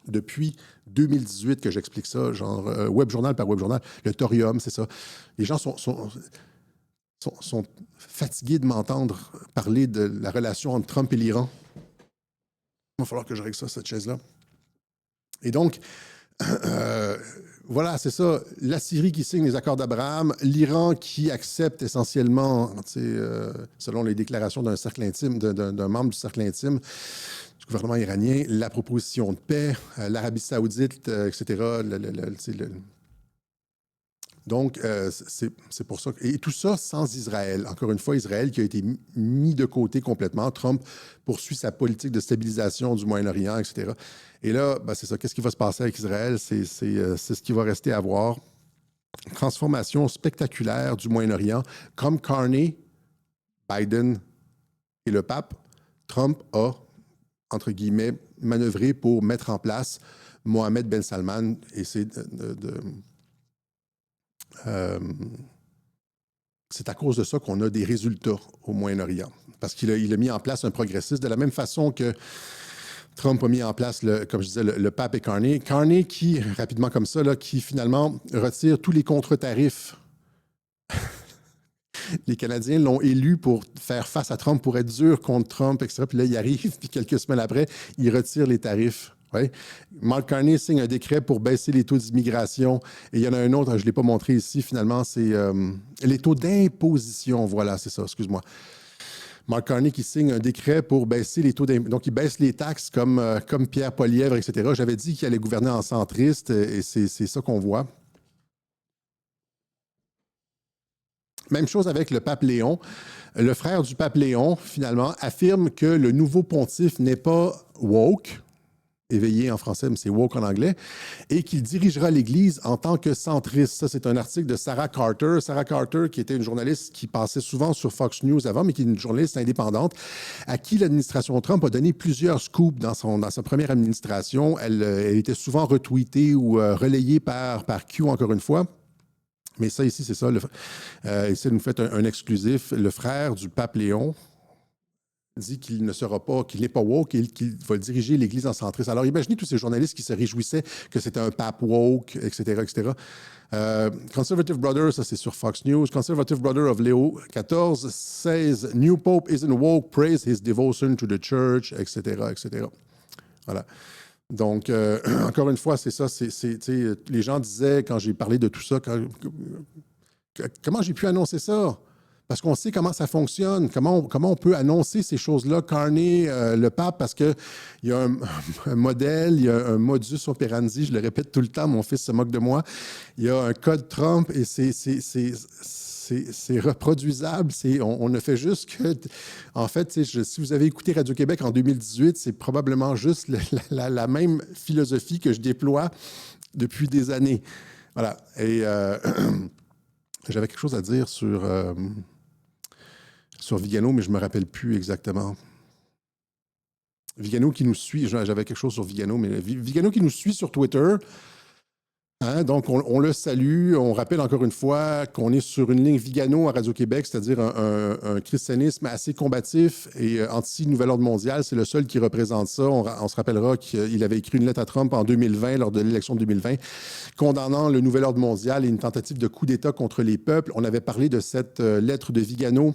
Speaker 1: depuis 2018 que j'explique ça, genre web journal par web journal, le thorium, c'est ça. Les gens sont fatigués de m'entendre parler de la relation entre Trump et l'Iran. Il va falloir que je règle ça, cette chaise-là. Et donc, voilà, c'est ça. La Syrie qui signe les accords d'Abraham, l'Iran qui accepte essentiellement, selon les déclarations d'un cercle intime, d'un membre du cercle intime du gouvernement iranien, la proposition de paix, l'Arabie saoudite, etc. Donc, c'est pour ça. Et tout ça sans Israël. Encore une fois, Israël qui a été mis de côté complètement. Trump poursuit sa politique de stabilisation du Moyen-Orient, etc. Et là, c'est ça. Qu'est-ce qui va se passer avec Israël? C'est ce qui va rester à voir. Transformation spectaculaire du Moyen-Orient. Comme Carney, Biden et le pape, Trump a, entre guillemets, manœuvré pour mettre en place Mohammed Ben Salman et c'est c'est à cause de ça qu'on a des résultats au Moyen-Orient. Parce qu'il a mis en place un progressisme de la même façon que Trump a mis en place, comme je disais, le pape et Carney. Carney qui, rapidement comme ça, là, qui finalement retire tous les contre-tarifs. Les Canadiens l'ont élu pour faire face à Trump, pour être dur contre Trump, etc. Puis là, il arrive, puis quelques semaines après, il retire les tarifs. Ouais. Mark Carney signe un décret pour baisser les taux d'immigration. Et il y en a un autre, je ne l'ai pas montré ici, finalement, c'est les taux d'imposition. Voilà, c'est ça, excuse-moi. Mark Carney qui signe un décret pour baisser les taux d'imposition. Donc, il baisse les taxes comme Pierre Poilievre, etc. J'avais dit qu'il allait gouverner en centriste et c'est ça qu'on voit. Même chose avec le pape Léon. Le frère du pape Léon, finalement, affirme que le nouveau pontife n'est pas woke, éveillé en français, mais c'est woke en anglais, et qu'il dirigera l'Église en tant que centriste. Ça, c'est un article de Sarah Carter. Sarah Carter, qui était une journaliste qui passait souvent sur Fox News avant, mais qui est une journaliste indépendante, à qui l'administration Trump a donné plusieurs scoops dans sa première administration. Elle était souvent retweetée ou relayée par Q, encore une fois. Mais ça, ici, c'est ça. Ici, nous fait un exclusif. Le frère du pape Léon dit qu'il ne sera pas, qu'il n'est pas woke et qu'il va diriger l'Église en centriste. Alors, imaginez tous ces journalistes qui se réjouissaient que c'était un pape woke, etc., etc. Conservative Brother, ça c'est sur Fox News. Conservative Brother of Leo XIV says new Pope isn't woke, praise his devotion to the church, etc., etc. Voilà. Donc, encore une fois, c'est ça. Les gens disaient, quand j'ai parlé de tout ça, comment j'ai pu annoncer ça? Parce qu'on sait comment ça fonctionne, comment on peut annoncer ces choses-là, Carney, le pape, parce qu'il y a un modèle, il y a un modus operandi, je le répète tout le temps, mon fils se moque de moi, il y a un code Trump et c'est reproduisable. On ne fait juste que... En fait, si vous avez écouté Radio-Québec en 2018, c'est probablement juste la même philosophie que je déploie depuis des années. Voilà. Et j'avais quelque chose à dire sur Vigano, mais je ne me rappelle plus exactement. Vigano qui nous suit, j'avais quelque chose sur Vigano, mais Vigano qui nous suit sur Twitter. Hein, donc, on le salue. On rappelle encore une fois qu'on est sur une ligne Vigano à Radio-Québec, c'est-à-dire un christianisme assez combatif et anti-Nouvel Ordre mondial. C'est le seul qui représente ça. On se rappellera qu'il avait écrit une lettre à Trump en 2020, lors de l'élection de 2020, condamnant le Nouvel Ordre mondial et une tentative de coup d'État contre les peuples. On avait parlé de cette lettre de Vigano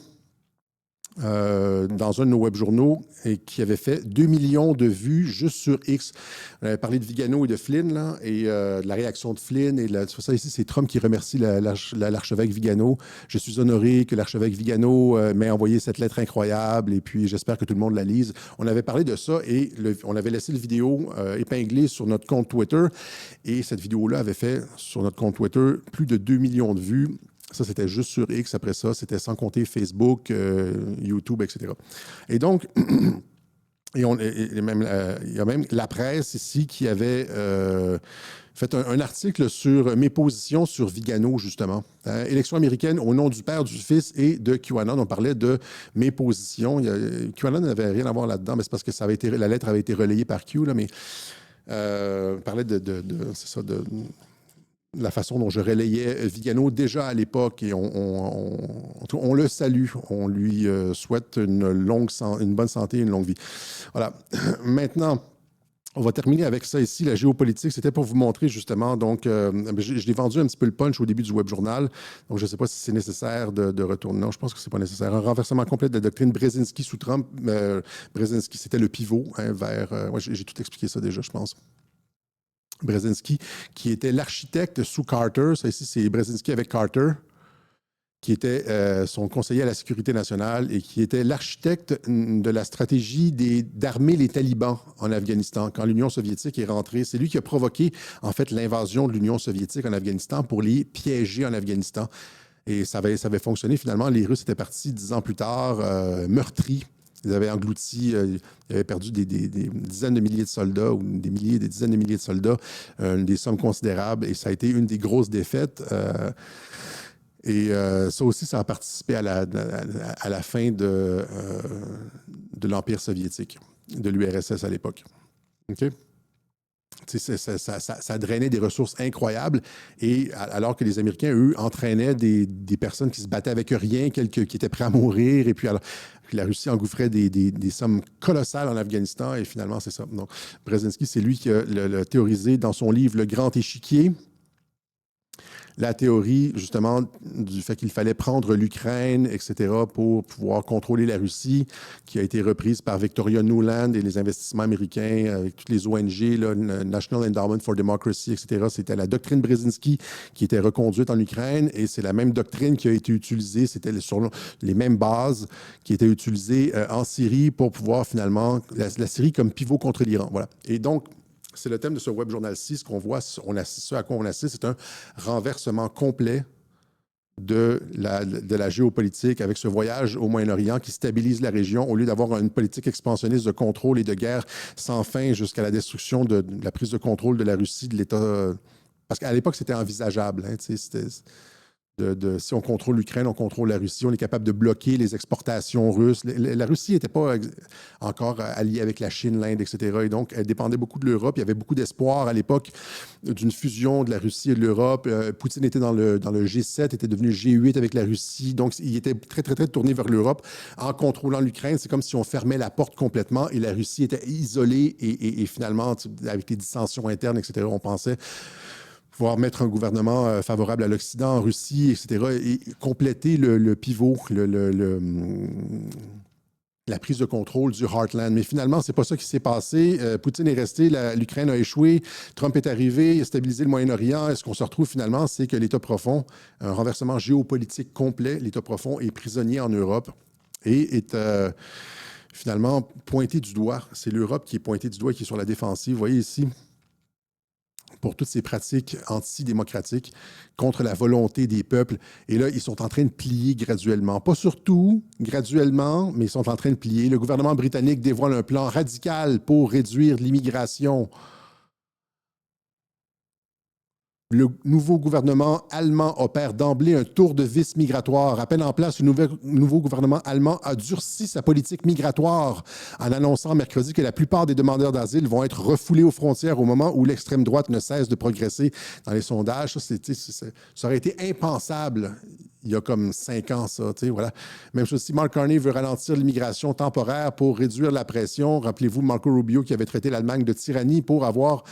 Speaker 1: dans un de nos web journaux et qui avait fait 2 millions de vues juste sur X. On avait parlé de Vigano et de Flynn, là, et de la réaction de Flynn. Et ça ici, c'est Trump qui remercie l'archevêque Vigano. Je suis honoré que l'archevêque Vigano m'ait envoyé cette lettre incroyable et puis j'espère que tout le monde la lise. On avait parlé de ça et on avait laissé la vidéo épinglée sur notre compte Twitter et cette vidéo-là avait fait sur notre compte Twitter plus de 2 millions de vues. Ça, c'était juste sur X. Après ça, c'était sans compter Facebook, YouTube, etc. Et donc, il y a même la presse ici qui avait fait un article sur mes positions sur Vigano, justement. Élection américaine au nom du Père, du Fils et de QAnon. On parlait de mes positions. QAnon n'avait rien à voir là-dedans, mais c'est parce que la lettre avait été relayée par Q, là, mais on parlait c'est ça, de la façon dont je relayais Vigano déjà à l'époque et on le salue. On lui souhaite une bonne santé et une longue vie. Voilà. Maintenant, on va terminer avec ça ici, la géopolitique. C'était pour vous montrer justement, donc, je l'ai vendu un petit peu le punch au début du web journal. Donc, je ne sais pas si c'est nécessaire de retourner. Non, je pense que ce n'est pas nécessaire. Un renversement complet de la doctrine Brzezinski sous Trump. Brzezinski, c'était le pivot vers... j'ai tout expliqué ça déjà, je pense. Brzezinski, qui était l'architecte sous Carter. Ça ici, c'est Brzezinski avec Carter, qui était son conseiller à la sécurité nationale et qui était l'architecte de la stratégie d'armer les talibans en Afghanistan. Quand l'Union soviétique est rentrée, c'est lui qui a provoqué, en fait, l'invasion de l'Union soviétique en Afghanistan pour les piéger en Afghanistan. Et ça avait fonctionné. Finalement, les Russes étaient partis 10 ans plus tard, meurtris. Ils avaient englouti, ils avaient perdu des dizaines de milliers de soldats ou des dizaines de milliers de soldats, des sommes considérables. Et ça a été une des grosses défaites. Ça aussi, ça a participé à la fin de l'Empire soviétique, de l'URSS à l'époque. OK? Ça drainait des ressources incroyables. Et alors que les Américains, eux, entraînaient des personnes qui se battaient avec rien, qui étaient prêts à mourir. Et puis alors, la Russie engouffrait des sommes colossales en Afghanistan. Et finalement, c'est ça. Donc, Brzezinski, c'est lui qui a théorisé dans son livre « Le Grand Échiquier ». La théorie, justement, du fait qu'il fallait prendre l'Ukraine, etc., pour pouvoir contrôler la Russie, qui a été reprise par Victoria Nuland et les investissements américains avec toutes les ONG, là, National Endowment for Democracy, etc. C'était la doctrine Brzezinski qui était reconduite en Ukraine et c'est la même doctrine qui a été utilisée, c'était sur les mêmes bases qui étaient utilisées en Syrie pour pouvoir finalement, la Syrie comme pivot contre l'Iran. Voilà. Et donc, c'est le thème de ce web journal-ci. Ce à quoi on assiste, c'est un renversement complet de la géopolitique avec ce voyage au Moyen-Orient qui stabilise la région au lieu d'avoir une politique expansionniste de contrôle et de guerre sans fin jusqu'à la destruction de la prise de contrôle de la Russie, de l'État. Parce qu'à l'époque, c'était envisageable. Hein, si on contrôle l'Ukraine, on contrôle la Russie, on est capable de bloquer les exportations russes. La Russie n'était pas encore alliée avec la Chine, l'Inde, etc. Et donc, elle dépendait beaucoup de l'Europe. Il y avait beaucoup d'espoir à l'époque d'une fusion de la Russie et de l'Europe. Poutine était dans le G7, était devenu G8 avec la Russie. Donc, il était très, très, très tourné vers l'Europe. En contrôlant l'Ukraine, c'est comme si on fermait la porte complètement et la Russie était isolée et finalement, avec les dissensions internes, etc., on pensait pouvoir mettre un gouvernement favorable à l'Occident en Russie, etc., et compléter le pivot, la prise de contrôle du Heartland. Mais finalement, c'est pas ça qui s'est passé. Poutine est resté, l'Ukraine a échoué, Trump est arrivé, il a stabilisé le Moyen-Orient. Et ce qu'on se retrouve finalement, c'est que l'État profond, un renversement géopolitique complet, l'État profond est prisonnier en Europe et est finalement pointé du doigt. C'est l'Europe qui est pointée du doigt, qui est sur la défensive. Vous voyez ici, pour toutes ces pratiques antidémocratiques contre la volonté des peuples. Et là, ils sont en train de plier graduellement. Pas surtout graduellement, mais ils sont en train de plier. Le gouvernement britannique dévoile un plan radical pour réduire l'immigration. Le nouveau gouvernement allemand opère d'emblée un tour de vis migratoire. À peine en place, le nouveau gouvernement allemand a durci sa politique migratoire en annonçant mercredi que la plupart des demandeurs d'asile vont être refoulés aux frontières au moment où l'extrême droite ne cesse de progresser dans les sondages. Ça aurait été impensable il y a comme 5 ans, ça. Voilà. Même chose si Mark Carney veut ralentir l'immigration temporaire pour réduire la pression. Rappelez-vous Marco Rubio qui avait traité l'Allemagne de tyrannie pour avoir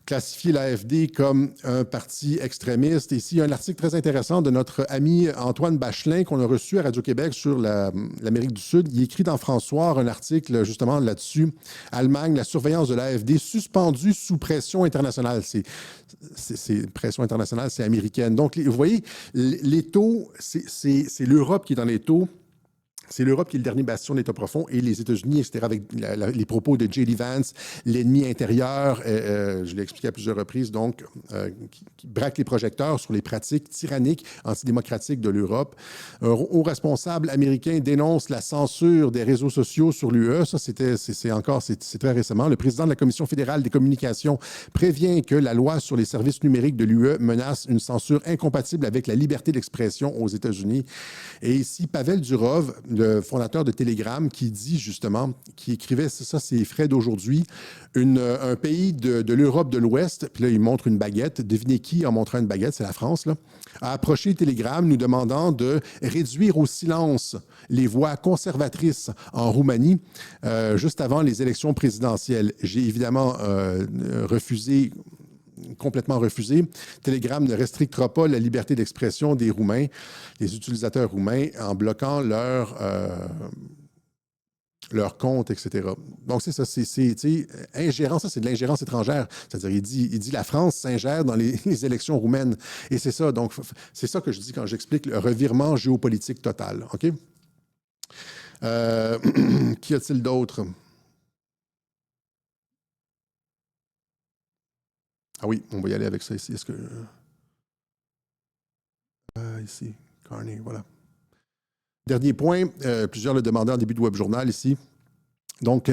Speaker 1: classifié l'AFD comme un parti extrémiste. Ici, il y a un article très intéressant de notre ami Antoine Bachelin qu'on a reçu à Radio-Québec sur l'Amérique du Sud. Il écrit dans François un article justement là-dessus. Allemagne, la surveillance de l'AFD suspendue sous pression internationale. C'est pression internationale, c'est américaine. Donc, vous voyez, les taux, c'est l'Europe qui est dans les taux. C'est l'Europe qui est le dernier bastion d'État profond et les États-Unis, etc., avec les propos de J.D. Vance, l'ennemi intérieur, je l'ai expliqué à plusieurs reprises, donc, qui braque les projecteurs sur les pratiques tyranniques, antidémocratiques de l'Europe. Un haut responsable américain dénonce la censure des réseaux sociaux sur l'UE. Ça, c'est très récemment. Le président de la Commission fédérale des communications prévient que la loi sur les services numériques de l'UE menace une censure incompatible avec la liberté d'expression aux États-Unis. Et ici, Pavel Durov, le fondateur de Telegram, qui dit justement, qui écrivait, ça c'est frais d'aujourd'hui, un pays de l'Europe de l'Ouest, puis là il montre une baguette, devinez qui en montrant une baguette, c'est la France, là, a approché Telegram nous demandant de réduire au silence les voix conservatrices en Roumanie juste avant les élections présidentielles. J'ai évidemment complètement refusé. Telegram ne restrictera pas la liberté d'expression des Roumains, les utilisateurs roumains, en bloquant leur compte, etc. Donc, c'est ça, ingérence, ça, c'est de l'ingérence étrangère. C'est-à-dire, il dit la France s'ingère dans les élections roumaines. Et c'est ça, donc, c'est ça que je dis quand j'explique le revirement géopolitique total. OK? Qu'y a-t-il d'autre? Ah oui, on va y aller avec ça ici. Est-ce que... ici, Carney, voilà. Dernier point, plusieurs le demandaient en début de Web Journal ici. Donc,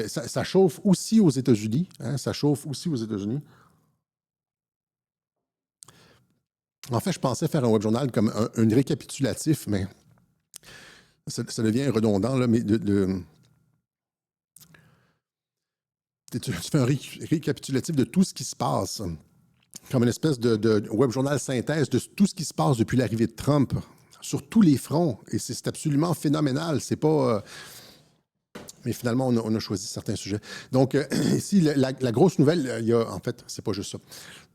Speaker 1: ça chauffe aussi aux États-Unis. Hein, ça chauffe aussi aux États-Unis. En fait, je pensais faire un Web Journal comme un récapitulatif, mais ça devient redondant, là, mais tu fais un récapitulatif de tout ce qui se passe, comme une espèce de web journal synthèse de tout ce qui se passe depuis l'arrivée de Trump sur tous les fronts. Et c'est absolument phénoménal. C'est pas... mais finalement, on a choisi certains sujets. Donc, ici, la grosse nouvelle, il y a... En fait, c'est pas juste ça.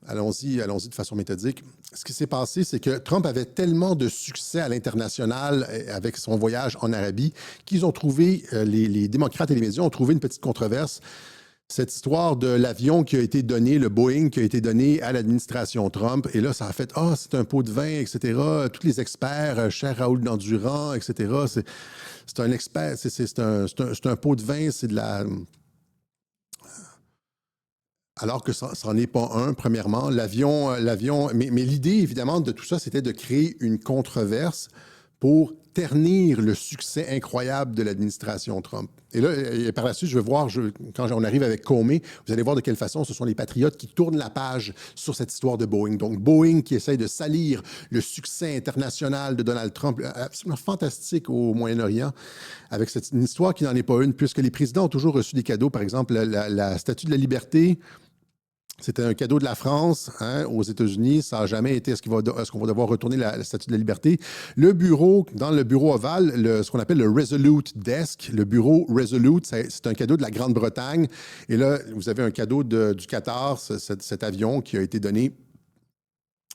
Speaker 1: Allons-y de façon méthodique. Ce qui s'est passé, c'est que Trump avait tellement de succès à l'international avec son voyage en Arabie qu'ils ont trouvé, les démocrates et les médias ont trouvé une petite controverse. Cette histoire de l'avion qui a été donné, le Boeing qui a été donné à l'administration Trump. Et là, ça a fait « Ah, c'est un pot de vin, etc. » Tous les experts, cher Raoul Dandurand, etc. C'est un expert, c'est un pot de vin, c'est de la... Alors que ça n'en est pas un, premièrement. L'avion, mais l'idée, évidemment, de tout ça, c'était de créer une controverse pour ternir le succès incroyable de l'administration Trump. Et là, par la suite, je vais voir, quand on arrive avec Comey, vous allez voir de quelle façon ce sont les patriotes qui tournent la page sur cette histoire de Boeing. Donc, Boeing qui essaye de salir le succès international de Donald Trump, absolument fantastique au Moyen-Orient, avec une histoire qui n'en est pas une, puisque les présidents ont toujours reçu des cadeaux. Par exemple, la Statue de la Liberté, c'était un cadeau de la France aux États-Unis. Ça n'a jamais été est-ce qu'on va devoir retourner la Statue de la Liberté. Le bureau, dans le bureau ovale, ce qu'on appelle le Resolute Desk, le bureau Resolute, c'est un cadeau de la Grande-Bretagne. Et là, vous avez un cadeau du Qatar, cet avion qui a été donné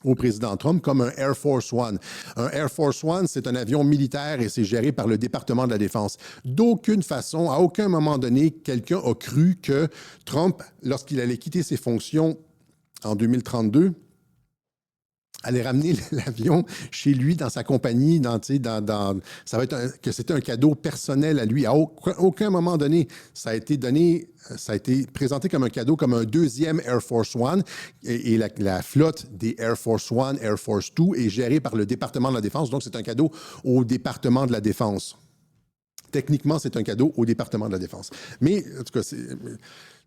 Speaker 1: au président Trump comme un Air Force One. Un Air Force One, c'est un avion militaire et c'est géré par le département de la Défense. D'aucune façon, à aucun moment donné, quelqu'un a cru que Trump, lorsqu'il allait quitter ses fonctions en 2032, allait ramener l'avion chez lui, dans sa compagnie, ça va être que c'était un cadeau personnel à lui. À aucun moment donné, ça a été présenté comme un cadeau, comme un deuxième Air Force One. Et la flotte des Air Force One, Air Force Two est gérée par le département de la Défense. Donc, c'est un cadeau au département de la Défense. Techniquement, c'est un cadeau au département de la Défense. Mais, en tout cas,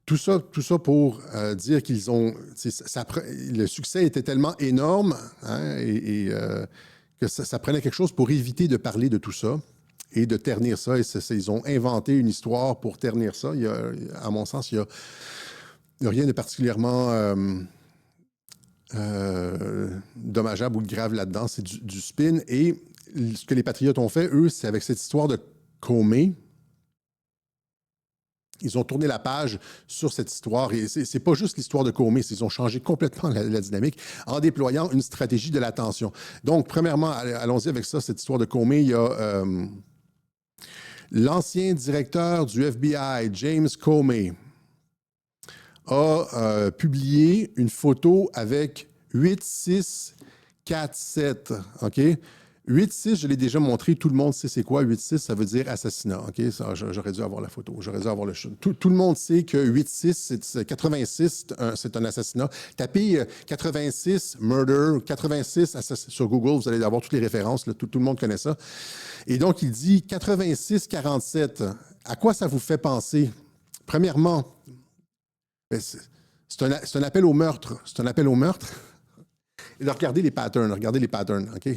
Speaker 1: tout ça pour dire qu'ils ont... le succès était tellement énorme que ça prenait quelque chose pour éviter de parler de tout ça et de ternir ça. Et ils ont inventé une histoire pour ternir ça. À mon sens, il n'y a rien de particulièrement dommageable ou grave là-dedans. C'est du spin. Et ce que les patriotes ont fait, eux, c'est avec cette histoire de Comey. ils ont tourné la page sur cette histoire. Et c'est pas juste l'histoire de Comey, ils ont changé complètement la dynamique en déployant une stratégie de l'attention. Donc, premièrement, allons-y avec ça, cette histoire de Comey. Il y a l'ancien directeur du FBI, James Comey, a publié une photo avec 8647, OK? 8-6, je l'ai déjà montré, tout le monde sait c'est quoi. 8-6, ça veut dire assassinat. OK? J'aurais dû avoir la photo, j'aurais dû avoir le chou. Tout le monde sait que 8-6, 86, c'est un assassinat. Tapez 86 murder, 86 sur Google, vous allez avoir toutes les références, là, tout le monde connaît ça. Et donc, il dit 86-47. À quoi ça vous fait penser? Premièrement, c'est un appel au meurtre. C'est un appel au meurtre. Et de regarder les patterns, OK?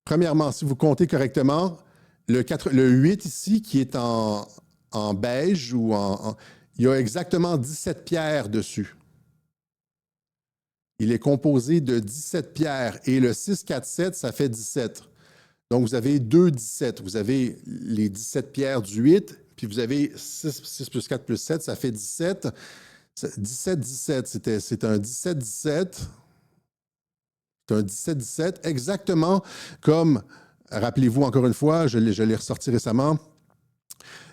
Speaker 1: Premièrement, si vous comptez correctement, le 8 ici, qui est en beige, il y a exactement 17 pierres dessus. Il est composé de 17 pierres. Et le 6, 4, 7, ça fait 17. Donc, vous avez 2 17. Vous avez les 17 pierres du 8, puis vous avez 6 plus 4 plus 7, ça fait 17. 17, 17, c'est un 17, 17. C'est un 17-17, exactement comme, rappelez-vous encore une fois, je l'ai ressorti récemment,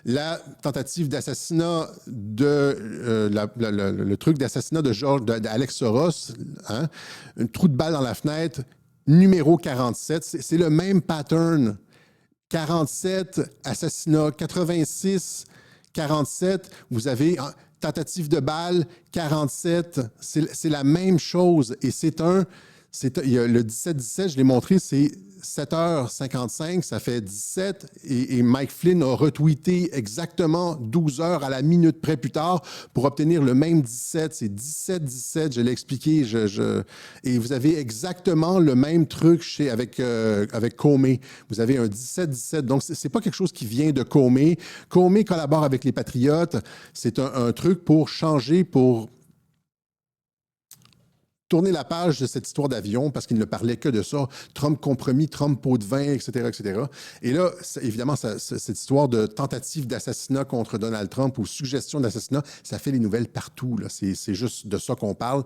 Speaker 1: la tentative d'assassinat le truc d'assassinat d'Alex Soros, hein, un trou de balle dans la fenêtre, numéro 47, c'est le même pattern. 47, assassinat, 86, 47, vous avez tentative de balle, 47, c'est la même chose et le 17-17, je l'ai montré, c'est 7h55, ça fait 17. Et Mike Flynn a retweeté exactement 12 heures à la minute près plus tard pour obtenir le même 17. C'est 17-17, je l'ai expliqué. Et vous avez exactement le même truc avec Comey. Vous avez un 17-17. Donc, c'est pas quelque chose qui vient de Comey. Comey collabore avec les Patriotes. C'est un truc pour changer, pour tourner la page de cette histoire d'avion parce qu'il ne parlait que de ça. Trump compromis, Trump pot de vin, etc., etc. Et là, évidemment, cette histoire de tentative d'assassinat contre Donald Trump ou suggestion d'assassinat, ça fait les nouvelles partout. C'est juste de ça qu'on parle.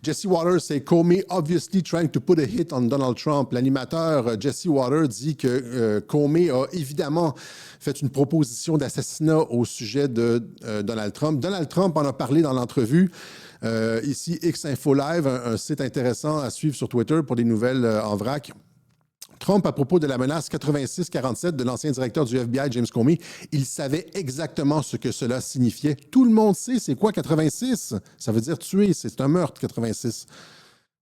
Speaker 1: Jesse Watters, c'est Comey obviously trying to put a hit on Donald Trump. L'animateur Jesse Watters dit que Comey a évidemment fait une proposition d'assassinat au sujet de Donald Trump. Donald Trump en a parlé dans l'entrevue. Ici, X-Info Live, un site intéressant à suivre sur Twitter pour des nouvelles en vrac. Trump, à propos de la menace 86-47 de l'ancien directeur du FBI, James Comey, il savait exactement ce que cela signifiait. Tout le monde sait c'est quoi 86? Ça veut dire tuer, c'est un meurtre, 86.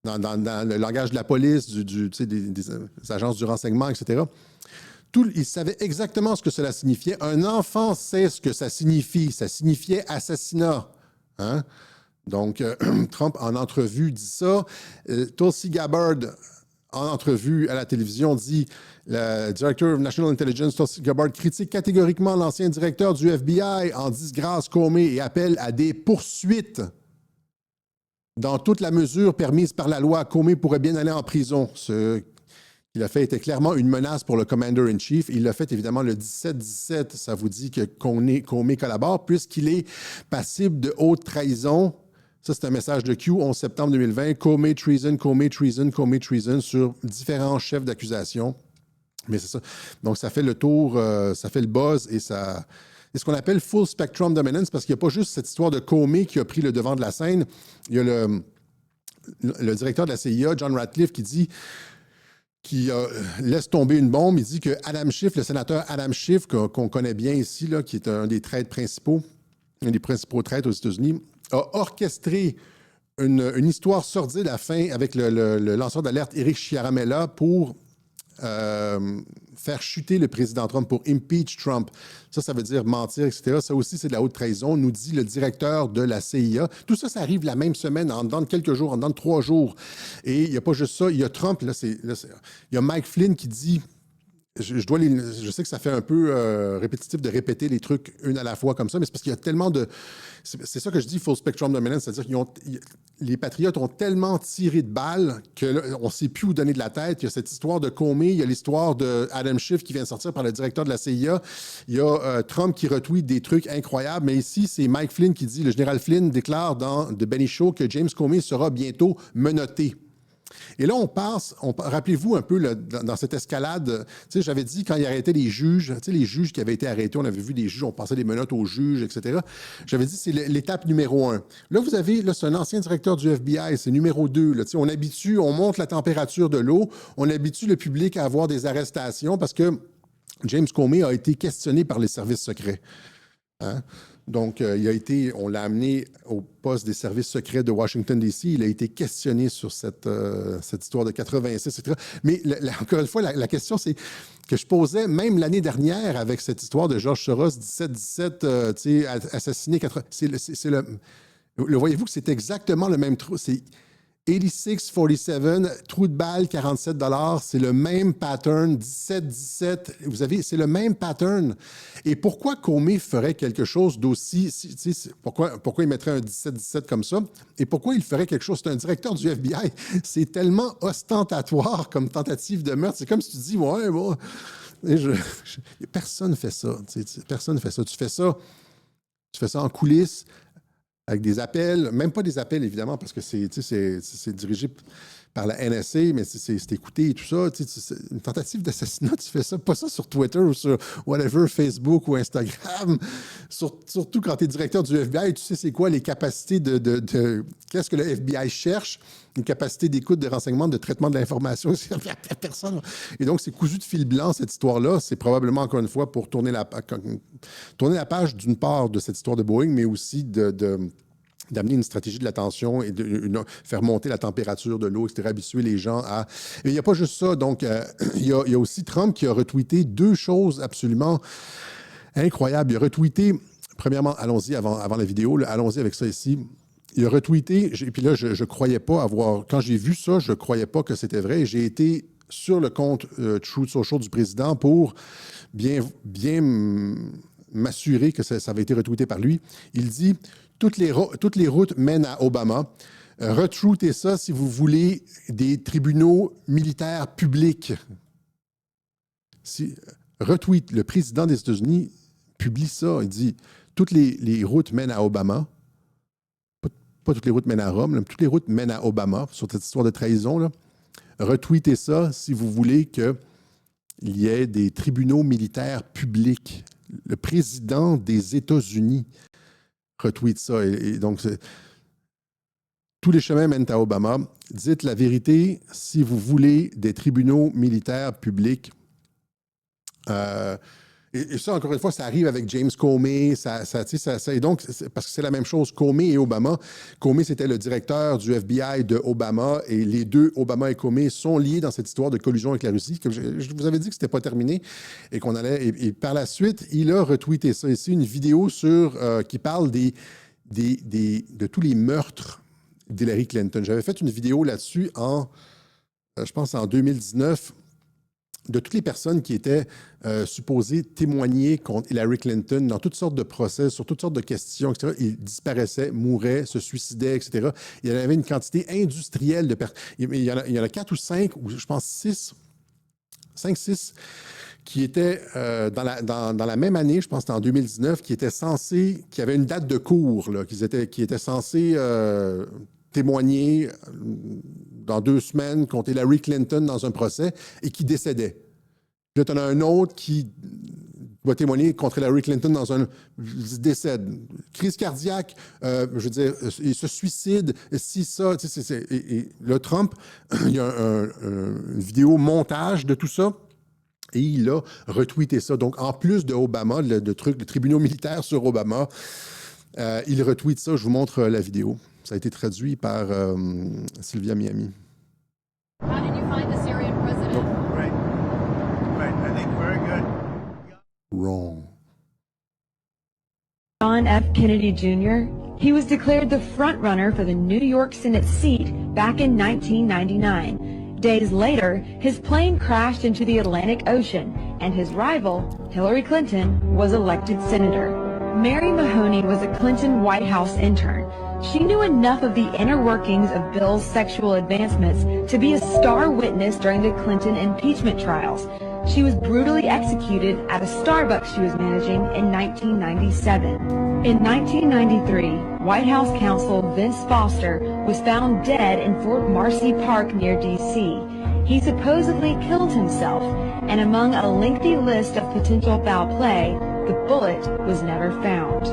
Speaker 1: Dans le langage de la police, des agences du renseignement, etc. Il savait exactement ce que cela signifiait. Un enfant sait ce que ça signifie. Ça signifiait assassinat. Hein? Donc, Trump, en entrevue, dit ça. Tulsi Gabbard, en entrevue à la télévision, dit le directeur of National Intelligence, Tulsi Gabbard, critique catégoriquement l'ancien directeur du FBI en disgrâce Comey et appelle à des poursuites. Dans toute la mesure permise par la loi, Comey pourrait bien aller en prison. Ce qu'il a fait était clairement une menace pour le Commander-in-Chief. Il l'a fait évidemment le 17-17. Ça vous dit que Comey collabore puisqu'il est passible de haute trahison. Ça, c'est un message de Q, 11 septembre 2020. Comey treason sur différents chefs d'accusation. Mais c'est ça. Donc, ça fait le tour, ça fait le buzz et ça... C'est ce qu'on appelle full spectrum dominance parce qu'il n'y a pas juste cette histoire de Comey qui a pris le devant de la scène. Il y a le directeur de la CIA, John Ratcliffe, qui laisse tomber une bombe. Il dit que Adam Schiff, le sénateur Adam Schiff, qu'on connaît bien ici, là, qui est un des traîtres principaux, un des principaux traîtres aux États-Unis, a orchestré une histoire sordide à la fin avec le lanceur d'alerte Eric Ciaramella pour faire chuter le président Trump, pour impeach Trump. Ça veut dire mentir, etc. Ça aussi, c'est de la haute trahison, nous dit le directeur de la CIA. Tout ça, ça arrive la même semaine, en dedans de quelques jours, en dedans de 3 jours. Et il n'y a pas juste ça, il y a Trump, il y a Mike Flynn qui dit je sais que ça fait un peu répétitif de répéter les trucs une à la fois comme ça, mais c'est parce qu'il y a tellement de... C'est ça que je dis, full spectrum dominance, c'est-à-dire les Patriotes ont tellement tiré de balles qu'on ne sait plus où donner de la tête. Il y a cette histoire de Comey, il y a l'histoire de Adam Schiff qui vient de sortir par le directeur de la CIA, il y a Trump qui retweet des trucs incroyables, mais ici, c'est Mike Flynn qui dit, le général Flynn déclare dans The Benny Show que James Comey sera bientôt menotté. Et là, rappelez-vous un peu dans cette escalade, j'avais dit quand il arrêtait les juges, les juges qui avaient été arrêtés, on avait vu des juges, on passait des menottes aux juges, etc. J'avais dit c'est l'étape numéro 1. Là, vous avez, c'est un ancien directeur du FBI, c'est numéro 2. Là, on monte la température de l'eau, on habitue le public à avoir des arrestations parce que James Comey a été questionné par les services secrets. Hein? Donc, on l'a amené au poste des services secrets de Washington, D.C. Il a été questionné sur cette histoire de 86, etc. Mais encore une fois, la question, c'est que je posais même l'année dernière avec cette histoire de George Soros, 17, assassiné 80. Le voyez-vous que c'est exactement le même trou. C'est 86-47, trou de balle, 47 $. C'est le même pattern, 17-17. C'est le même pattern. Et pourquoi Comey ferait quelque chose d'aussi... Pourquoi il mettrait un 17-17 comme ça? Et pourquoi il ferait quelque chose? C'est un directeur du FBI. C'est tellement ostentatoire comme tentative de meurtre. C'est comme si tu dis, ouais, bon... Personne ne fait ça. Personne ne fait ça. Tu fais ça en coulisses, avec des appels, même pas des appels, évidemment, parce que c'est dirigé par la NSA, mais c'est écouté et tout ça. Une tentative d'assassinat, tu fais ça, pas ça sur Twitter ou sur whatever, Facebook ou Instagram. Surtout quand tu es directeur du FBI, tu sais c'est quoi les capacités qu'est-ce que le FBI cherche, une capacité d'écoute, de renseignement, de traitement de l'information. Personne. Et donc, c'est cousu de fil blanc, cette histoire-là. C'est probablement, encore une fois, pour tourner la page, d'une part, de cette histoire de Boeing, mais aussi d'amener une stratégie de l'attention et de faire monter la température de l'eau, etc., habituer les gens à... Et il n'y a pas juste ça. Donc, il y a aussi Trump qui a retweeté deux choses absolument incroyables. Il a retweeté, premièrement, allons-y avant la vidéo, là, allons-y avec ça ici. Il a retweeté, et puis là, je croyais pas avoir... Quand j'ai vu ça, je croyais pas que c'était vrai. J'ai été sur le compte Truth Social du président pour bien m'assurer que ça avait été retweeté par lui. Il dit « Toutes les routes mènent à Obama. Retweetez ça si vous voulez des tribunaux militaires publics. » Retweet, le président des États-Unis publie ça. Il dit « Toutes les routes mènent à Obama. » Pas toutes les routes mènent à Rome, là, toutes les routes mènent à Obama, sur cette histoire de trahison. Là. Retweetez ça si vous voulez qu'il y ait des tribunaux militaires publics. Le président des États-Unis retweet ça. Et donc, tous les chemins mènent à Obama. Dites la vérité si vous voulez des tribunaux militaires publics. Et ça, encore une fois, ça arrive avec James Comey. Et donc, parce que c'est la même chose, Comey et Obama. Comey, c'était le directeur du FBI de Obama. Et les deux, Obama et Comey, sont liés dans cette histoire de collusion avec la Russie. Comme je vous avais dit que ce n'était pas terminé et qu'on allait... Et par la suite, il a retweeté ça ici, une vidéo qui parle de tous les meurtres d'Hillary Clinton. J'avais fait une vidéo là-dessus je pense en 2019, de toutes les personnes qui étaient supposées témoigner contre Hillary Clinton dans toutes sortes de procès, sur toutes sortes de questions, etc. Ils disparaissaient, mouraient, se suicidaient, etc. Il y en avait une quantité industrielle de personnes. Il y en a 4 ou 5, ou je pense 6, qui étaient dans la même année, je pense que c'était en 2019, qui avaient une date de cours, là, qui étaient censés témoigner dans 2 semaines contre Hillary Clinton dans un procès et qui décédait. Puis là, tu en as un autre qui va témoigner contre Hillary Clinton dans un décède. Crise cardiaque, je veux dire, il se suicide, si ça, et le Trump, il y a une vidéo montage de tout ça. Et il a retweeté ça. Donc, en plus de Obama, le tribunal militaire sur Obama, il retweet ça. Je vous montre la vidéo. Ça a été traduit par Sylvia Miami.
Speaker 5: How did you find the Syrian president?
Speaker 4: Great. I think very good.
Speaker 1: Wrong.
Speaker 6: John F. Kennedy Jr., he was declared the front-runner for the New York Senate seat back in 1999. Days later, his plane crashed into the Atlantic Ocean, and his rival, Hillary Clinton, was elected senator. Mary Mahoney was a Clinton White House intern. She knew enough of the inner workings of Bill's sexual advancements to be a star witness during the Clinton impeachment trials. She was brutally executed at a Starbucks she was managing in 1997. In 1993, White House counsel Vince Foster was found dead in Fort Marcy Park near D.C. He supposedly killed himself, and among a lengthy list of potential foul play, the bullet was never found.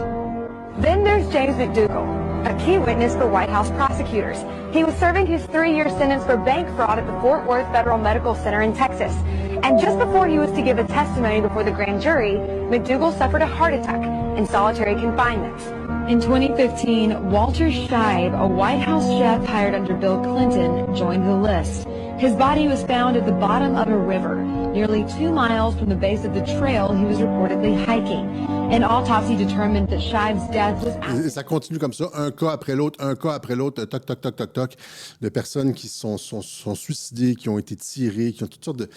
Speaker 7: Then there's James McDougal, a key witness for White House prosecutors. He was serving his 3-year sentence for bank fraud at the Fort Worth Federal Medical Center in Texas. And just before he was to give a testimony before the grand jury, McDougal suffered a heart attack in solitary confinement.
Speaker 6: In 2015, Walter Scheib, a White House chef hired under Bill Clinton, joined the list. His body was found at the bottom of a river, nearly 2 miles from the base of the trail he was reportedly hiking. An autopsy determined that Scheib's death was...
Speaker 1: Et ça continue comme ça, un cas après l'autre, toc, toc, toc, toc, toc, de personnes qui sont suicidées, qui ont été tirées, qui ont toutes sortes de...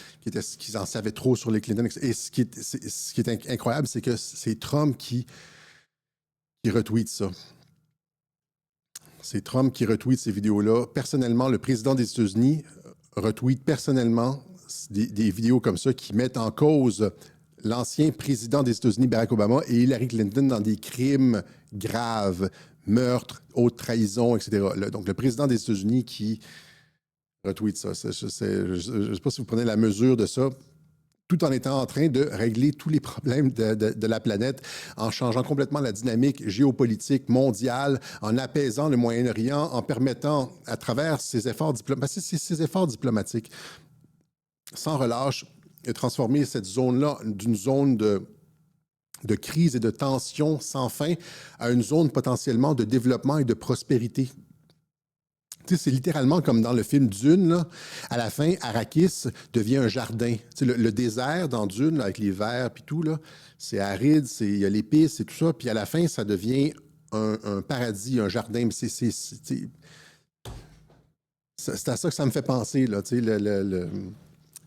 Speaker 1: qui en savaient trop sur les Clinton. Et ce qui est incroyable, c'est que c'est Trump qui retweet ça. C'est Trump qui retweet ces vidéos-là. Personnellement, le président des États-Unis retweet personnellement des vidéos comme ça qui mettent en cause l'ancien président des États-Unis, Barack Obama, et Hillary Clinton dans des crimes graves, meurtres, haute trahison, etc. Donc, le président des États-Unis qui retweet ça. Je ne sais pas si vous prenez la mesure de ça, tout en étant en train de régler tous les problèmes de la planète, en changeant complètement la dynamique géopolitique mondiale, en apaisant le Moyen-Orient, en permettant, à travers ses efforts diplomatiques, sans relâche, de transformer cette zone-là d'une zone de crise et de tension sans fin à une zone potentiellement de développement et de prospérité. Tu sais, c'est littéralement comme dans le film Dune, là. À la fin, Arrakis devient un jardin. Tu sais, le désert dans Dune, là, avec les vers et tout, là, c'est aride, il y a l'épice et tout ça. Puis à la fin, ça devient un paradis, un jardin. Mais c'est à ça que ça me fait penser, là, tu sais,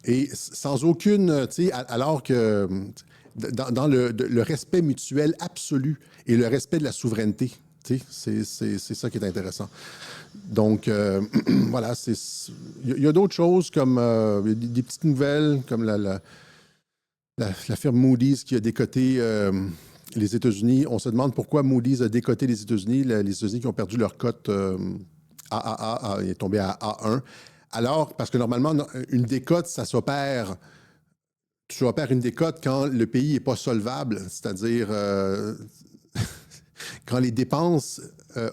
Speaker 1: et sans aucune, tu sais, alors que dans le respect mutuel absolu et le respect de la souveraineté, tu sais, c'est ça qui est intéressant. Donc, voilà, il y a d'autres choses comme des petites nouvelles, comme la firme Moody's qui a décoté les États-Unis. On se demande pourquoi Moody's a décoté les États-Unis. Les États-Unis qui ont perdu leur cote AAA, il est tombé à A1. Alors, parce que normalement, une décote, ça s'opère. Tu opères une décote quand le pays n'est pas solvable, c'est-à-dire quand les dépenses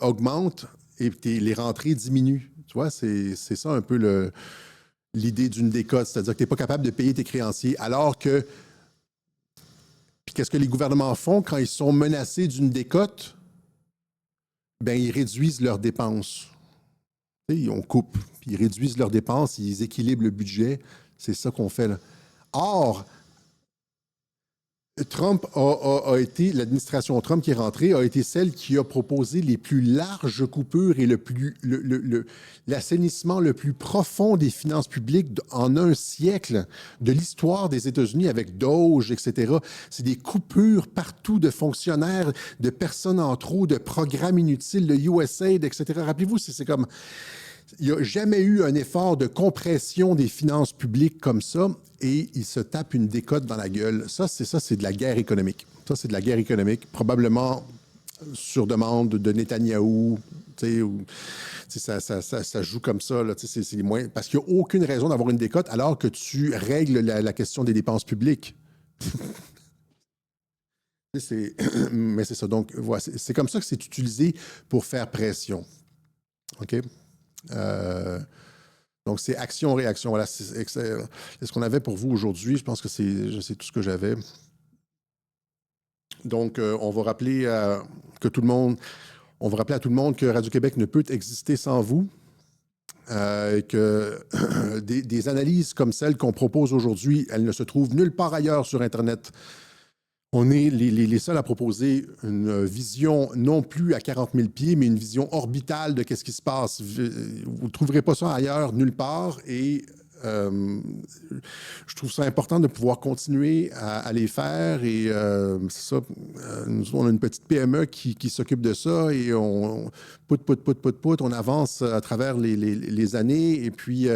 Speaker 1: augmentent et les rentrées diminuent. Tu vois, c'est ça un peu l'idée d'une décote, c'est-à-dire que tu n'es pas capable de payer tes créanciers. Alors que, puis qu'est-ce que les gouvernements font quand ils sont menacés d'une décote? Bien, ils réduisent leurs dépenses. On coupe, puis ils réduisent leurs dépenses, ils équilibrent le budget. C'est ça qu'on fait là. Or, l'administration Trump qui est rentrée a été celle qui a proposé les plus larges coupures et l'assainissement le plus profond des finances publiques en un siècle de l'histoire des États-Unis avec Doge, etc. C'est des coupures partout de fonctionnaires, de personnes en trop, de programmes inutiles, de USAID, etc. Rappelez-vous, c'est comme... Il n'y a jamais eu un effort de compression des finances publiques comme ça et il se tape une décote dans la gueule. Ça, c'est de la guerre économique. Ça, c'est de la guerre économique, probablement sur demande de Netanyahou. Ça joue comme ça. Là, c'est moins, parce qu'il n'y a aucune raison d'avoir une décote alors que tu règles la question des dépenses publiques. Mais c'est ça. Donc, voilà, c'est comme ça que c'est utilisé pour faire pression. OK? Donc, c'est action-réaction. Voilà, c'est ce qu'on avait pour vous aujourd'hui. Je pense que c'est tout ce que j'avais. Donc, on va rappeler à tout le monde que Radio-Québec ne peut exister sans vous. Et que des analyses comme celles qu'on propose aujourd'hui, elles ne se trouvent nulle part ailleurs sur Internet. On est les seuls à proposer une vision non plus à 40 000 pieds, mais une vision orbitale de ce qui se passe. Vous ne trouverez pas ça ailleurs, nulle part. Et je trouve ça important de pouvoir continuer à les faire. Et c'est ça, nous, on a une petite PME qui s'occupe de ça et on on avance à travers les années. Et puis,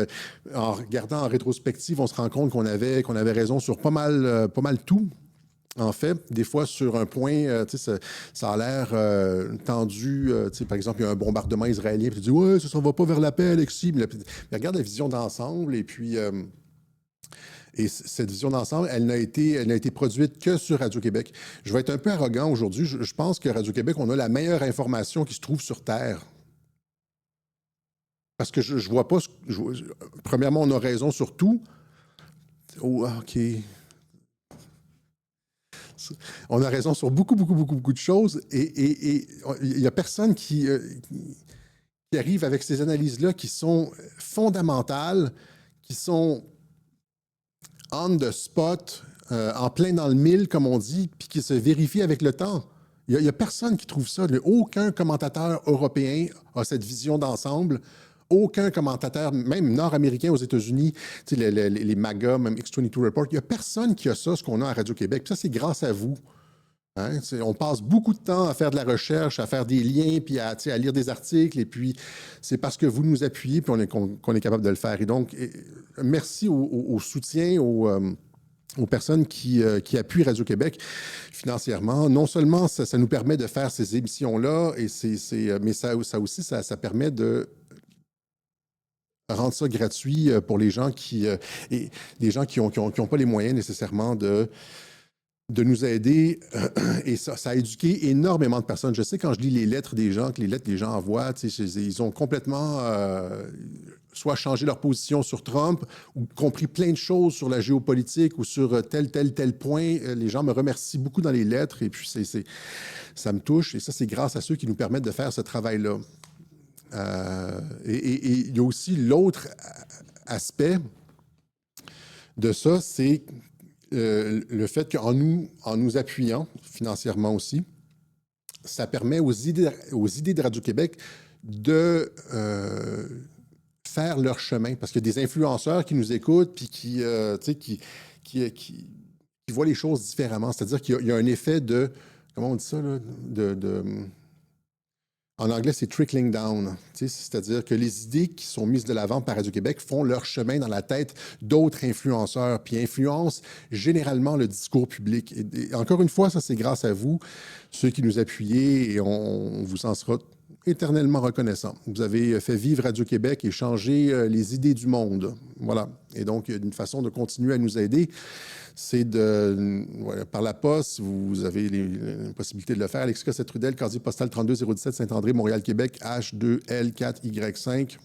Speaker 1: en regardant en rétrospective, on se rend compte qu'on avait raison sur pas mal tout. En fait, des fois, sur un point, ça a l'air tendu. Par exemple, il y a un bombardement israélien, puis tu dis « Ouais, ça ne va pas vers la paix, Alexis. » Mais regarde la vision d'ensemble, et puis... cette vision d'ensemble, elle n'a été produite que sur Radio-Québec. Je vais être un peu arrogant aujourd'hui. Je pense que Radio-Québec, on a la meilleure information qui se trouve sur Terre. Parce que je vois pas... premièrement, on a raison sur tout. Oh, OK... On a raison sur beaucoup de choses et il n'y a personne qui arrive avec ces analyses-là qui sont fondamentales, qui sont on the spot, en plein dans le mille, comme on dit, puis qui se vérifient avec le temps. Il n'y a personne qui trouve ça. Aucun commentateur européen a cette vision d'ensemble. Aucun commentateur, même nord-américain aux États-Unis, les MAGA, même X22 Report, il n'y a personne qui a ça, ce qu'on a à Radio-Québec. Puis ça, c'est grâce à vous. Hein? On passe beaucoup de temps à faire de la recherche, à faire des liens, puis à lire des articles. Et puis, c'est parce que vous nous appuyez, puis qu'on est capable de le faire. Et donc, merci au soutien, aux personnes qui appuient Radio-Québec financièrement. Non seulement ça nous permet de faire ces émissions-là, mais ça aussi, ça permet de rendre ça gratuit pour les gens et des gens qui n'ont pas les moyens nécessairement de nous aider. Et ça a éduqué énormément de personnes. Je sais quand je lis les lettres des gens, que les lettres que les gens envoient, ils ont complètement soit changé leur position sur Trump ou compris plein de choses sur la géopolitique ou sur tel point. Les gens me remercient beaucoup dans les lettres et puis ça me touche. Et ça, c'est grâce à ceux qui nous permettent de faire ce travail-là. Et il y a aussi l'autre aspect de ça, c'est le fait qu'en nous appuyant financièrement aussi, ça permet aux idées de Radio-Québec de faire leur chemin. Parce qu'il y a des influenceurs qui nous écoutent puis qui voient les choses différemment. C'est-à-dire qu'il y a un effet de... Comment on dit ça, là? En anglais, c'est trickling down. C'est-à-dire que les idées qui sont mises de l'avant par Radio-Québec font leur chemin dans la tête d'autres influenceurs, puis influencent généralement le discours public. Et encore une fois, ça, c'est grâce à vous, ceux qui nous appuyez, et on vous en sera éternellement reconnaissant. Vous avez fait vivre Radio-Québec et changer les idées du monde. Voilà. Et donc, une façon de continuer à nous aider, c'est par la poste, vous avez la possibilité de le faire. Alexis Cossette-Trudel, casier postal 32017, Saint-André, Montréal-Québec, H2L4Y5.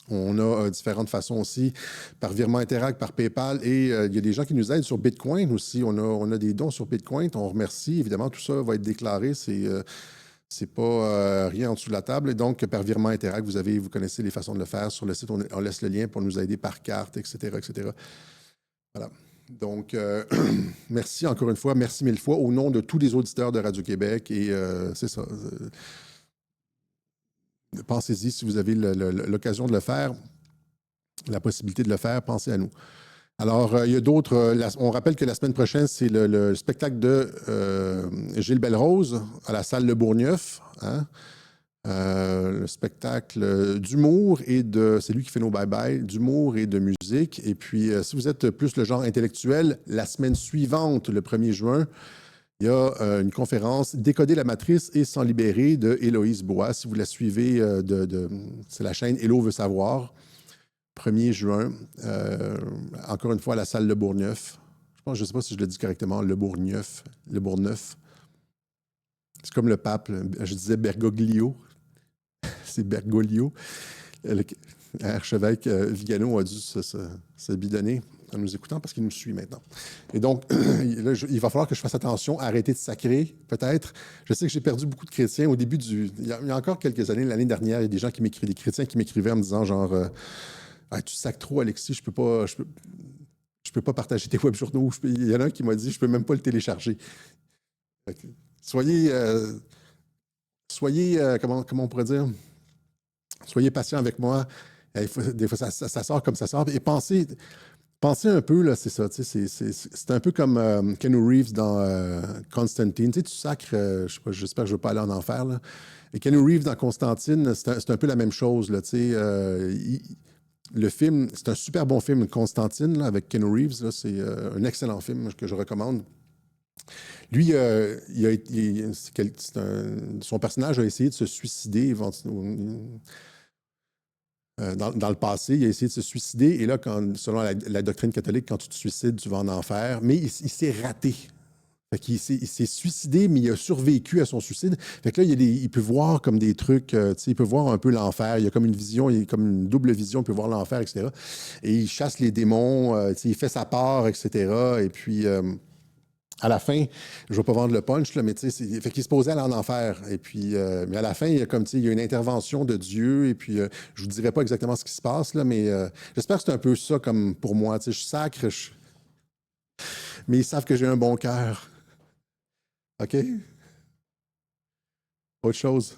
Speaker 1: On a différentes façons aussi, par virement Interact, par PayPal, et il y a des gens qui nous aident sur Bitcoin aussi. On a des dons sur Bitcoin, on remercie. Évidemment, tout ça va être déclaré, c'est pas rien en dessous de la table. Et donc, par virement Interact, vous connaissez les façons de le faire. Sur le site, on laisse le lien pour nous aider par carte, etc., etc. Voilà. Donc, merci encore une fois, merci mille fois au nom de tous les auditeurs de Radio-Québec. Et c'est ça. Pensez-y si vous avez l'occasion de le faire, la possibilité de le faire, pensez à nous. Alors, il y a d'autres. On rappelle que la semaine prochaine, c'est le spectacle de Gilles Belle-Rose à la salle Le Bourgneuf. Hein? Le spectacle d'humour c'est lui qui fait nos bye-bye, d'humour et de musique. Et puis, si vous êtes plus le genre intellectuel, la semaine suivante, le 1er juin, il y a une conférence « Décoder la matrice et s'en libérer » de Héloïse Bois. Si vous la suivez, c'est la chaîne Hello veut savoir. 1er juin, encore une fois, à la salle Le Bourgneuf. Je ne sais pas si je le dis correctement, Le Bourgneuf. C'est comme le pape, je disais Bergoglio. C'est Bergoglio. L'archevêque Vigano a dû se bidonner en nous écoutant parce qu'il nous suit maintenant. Et donc, là, il va falloir que je fasse attention, arrêter de sacrer, peut-être. Je sais que j'ai perdu beaucoup de chrétiens au début il y a encore quelques années, l'année dernière, il y a des gens des chrétiens qui m'écrivaient en me disant genre tu sacres trop, Alexis, je peux peux pas partager tes web journaux. Il y en a un qui m'a dit, je peux même pas le télécharger. Soyez, comment on pourrait dire, soyez patient avec moi. Des fois, ça sort comme ça sort. Et pensez un peu, là, c'est ça. C'est un peu comme Keanu Reeves dans Constantine. Tu sacres, je sais pas, j'espère que je ne vais pas aller en enfer. Là. Et Keanu Reeves dans Constantine, c'est un peu la même chose. Là, le film, c'est un super bon film, Constantine, là, avec Keanu Reeves. C'est un excellent film que je recommande. Lui, son personnage a essayé de se suicider dans le passé. Il a essayé de se suicider. Et là, selon la doctrine catholique, quand tu te suicides, tu vas en enfer. Mais il s'est raté. Fait qu'il s'est suicidé, mais il a survécu à son suicide. Fait que là, il peut voir comme des trucs, il peut voir un peu l'enfer. Il y a comme une vision, il y a comme une double vision, il peut voir l'enfer, etc. Et il chasse les démons, il fait sa part, etc. Et puis, à la fin, je ne vais pas vendre le punch, là, mais fait qu'il se posait aller en enfer. Et puis, mais à la fin, il y a une intervention de Dieu. Et puis, je ne vous dirai pas exactement ce qui se passe, là, mais j'espère que c'est un peu ça comme pour moi. Je suis sacre, mais ils savent que j'ai un bon cœur. OK? Autre chose.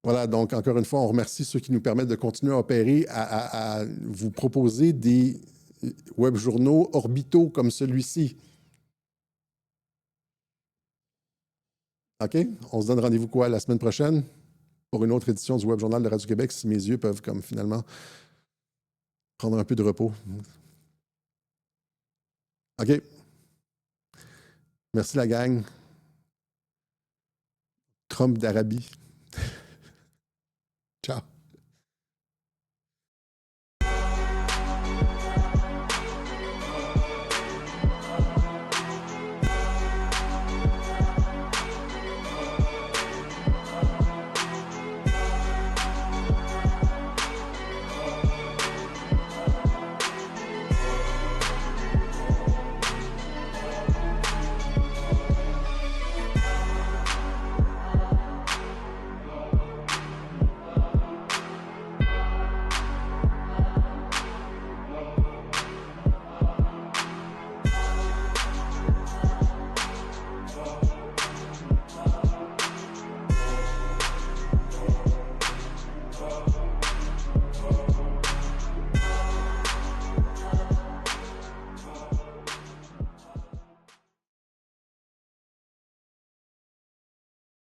Speaker 1: Voilà, donc encore une fois, on remercie ceux qui nous permettent de continuer à opérer, à vous proposer des web journaux orbitaux comme celui-ci. OK? On se donne rendez-vous quoi la semaine prochaine pour une autre édition du Web Journal de Radio-Québec, si mes yeux peuvent comme finalement prendre un peu de repos. OK? Merci la gang. Trump d'Arabie.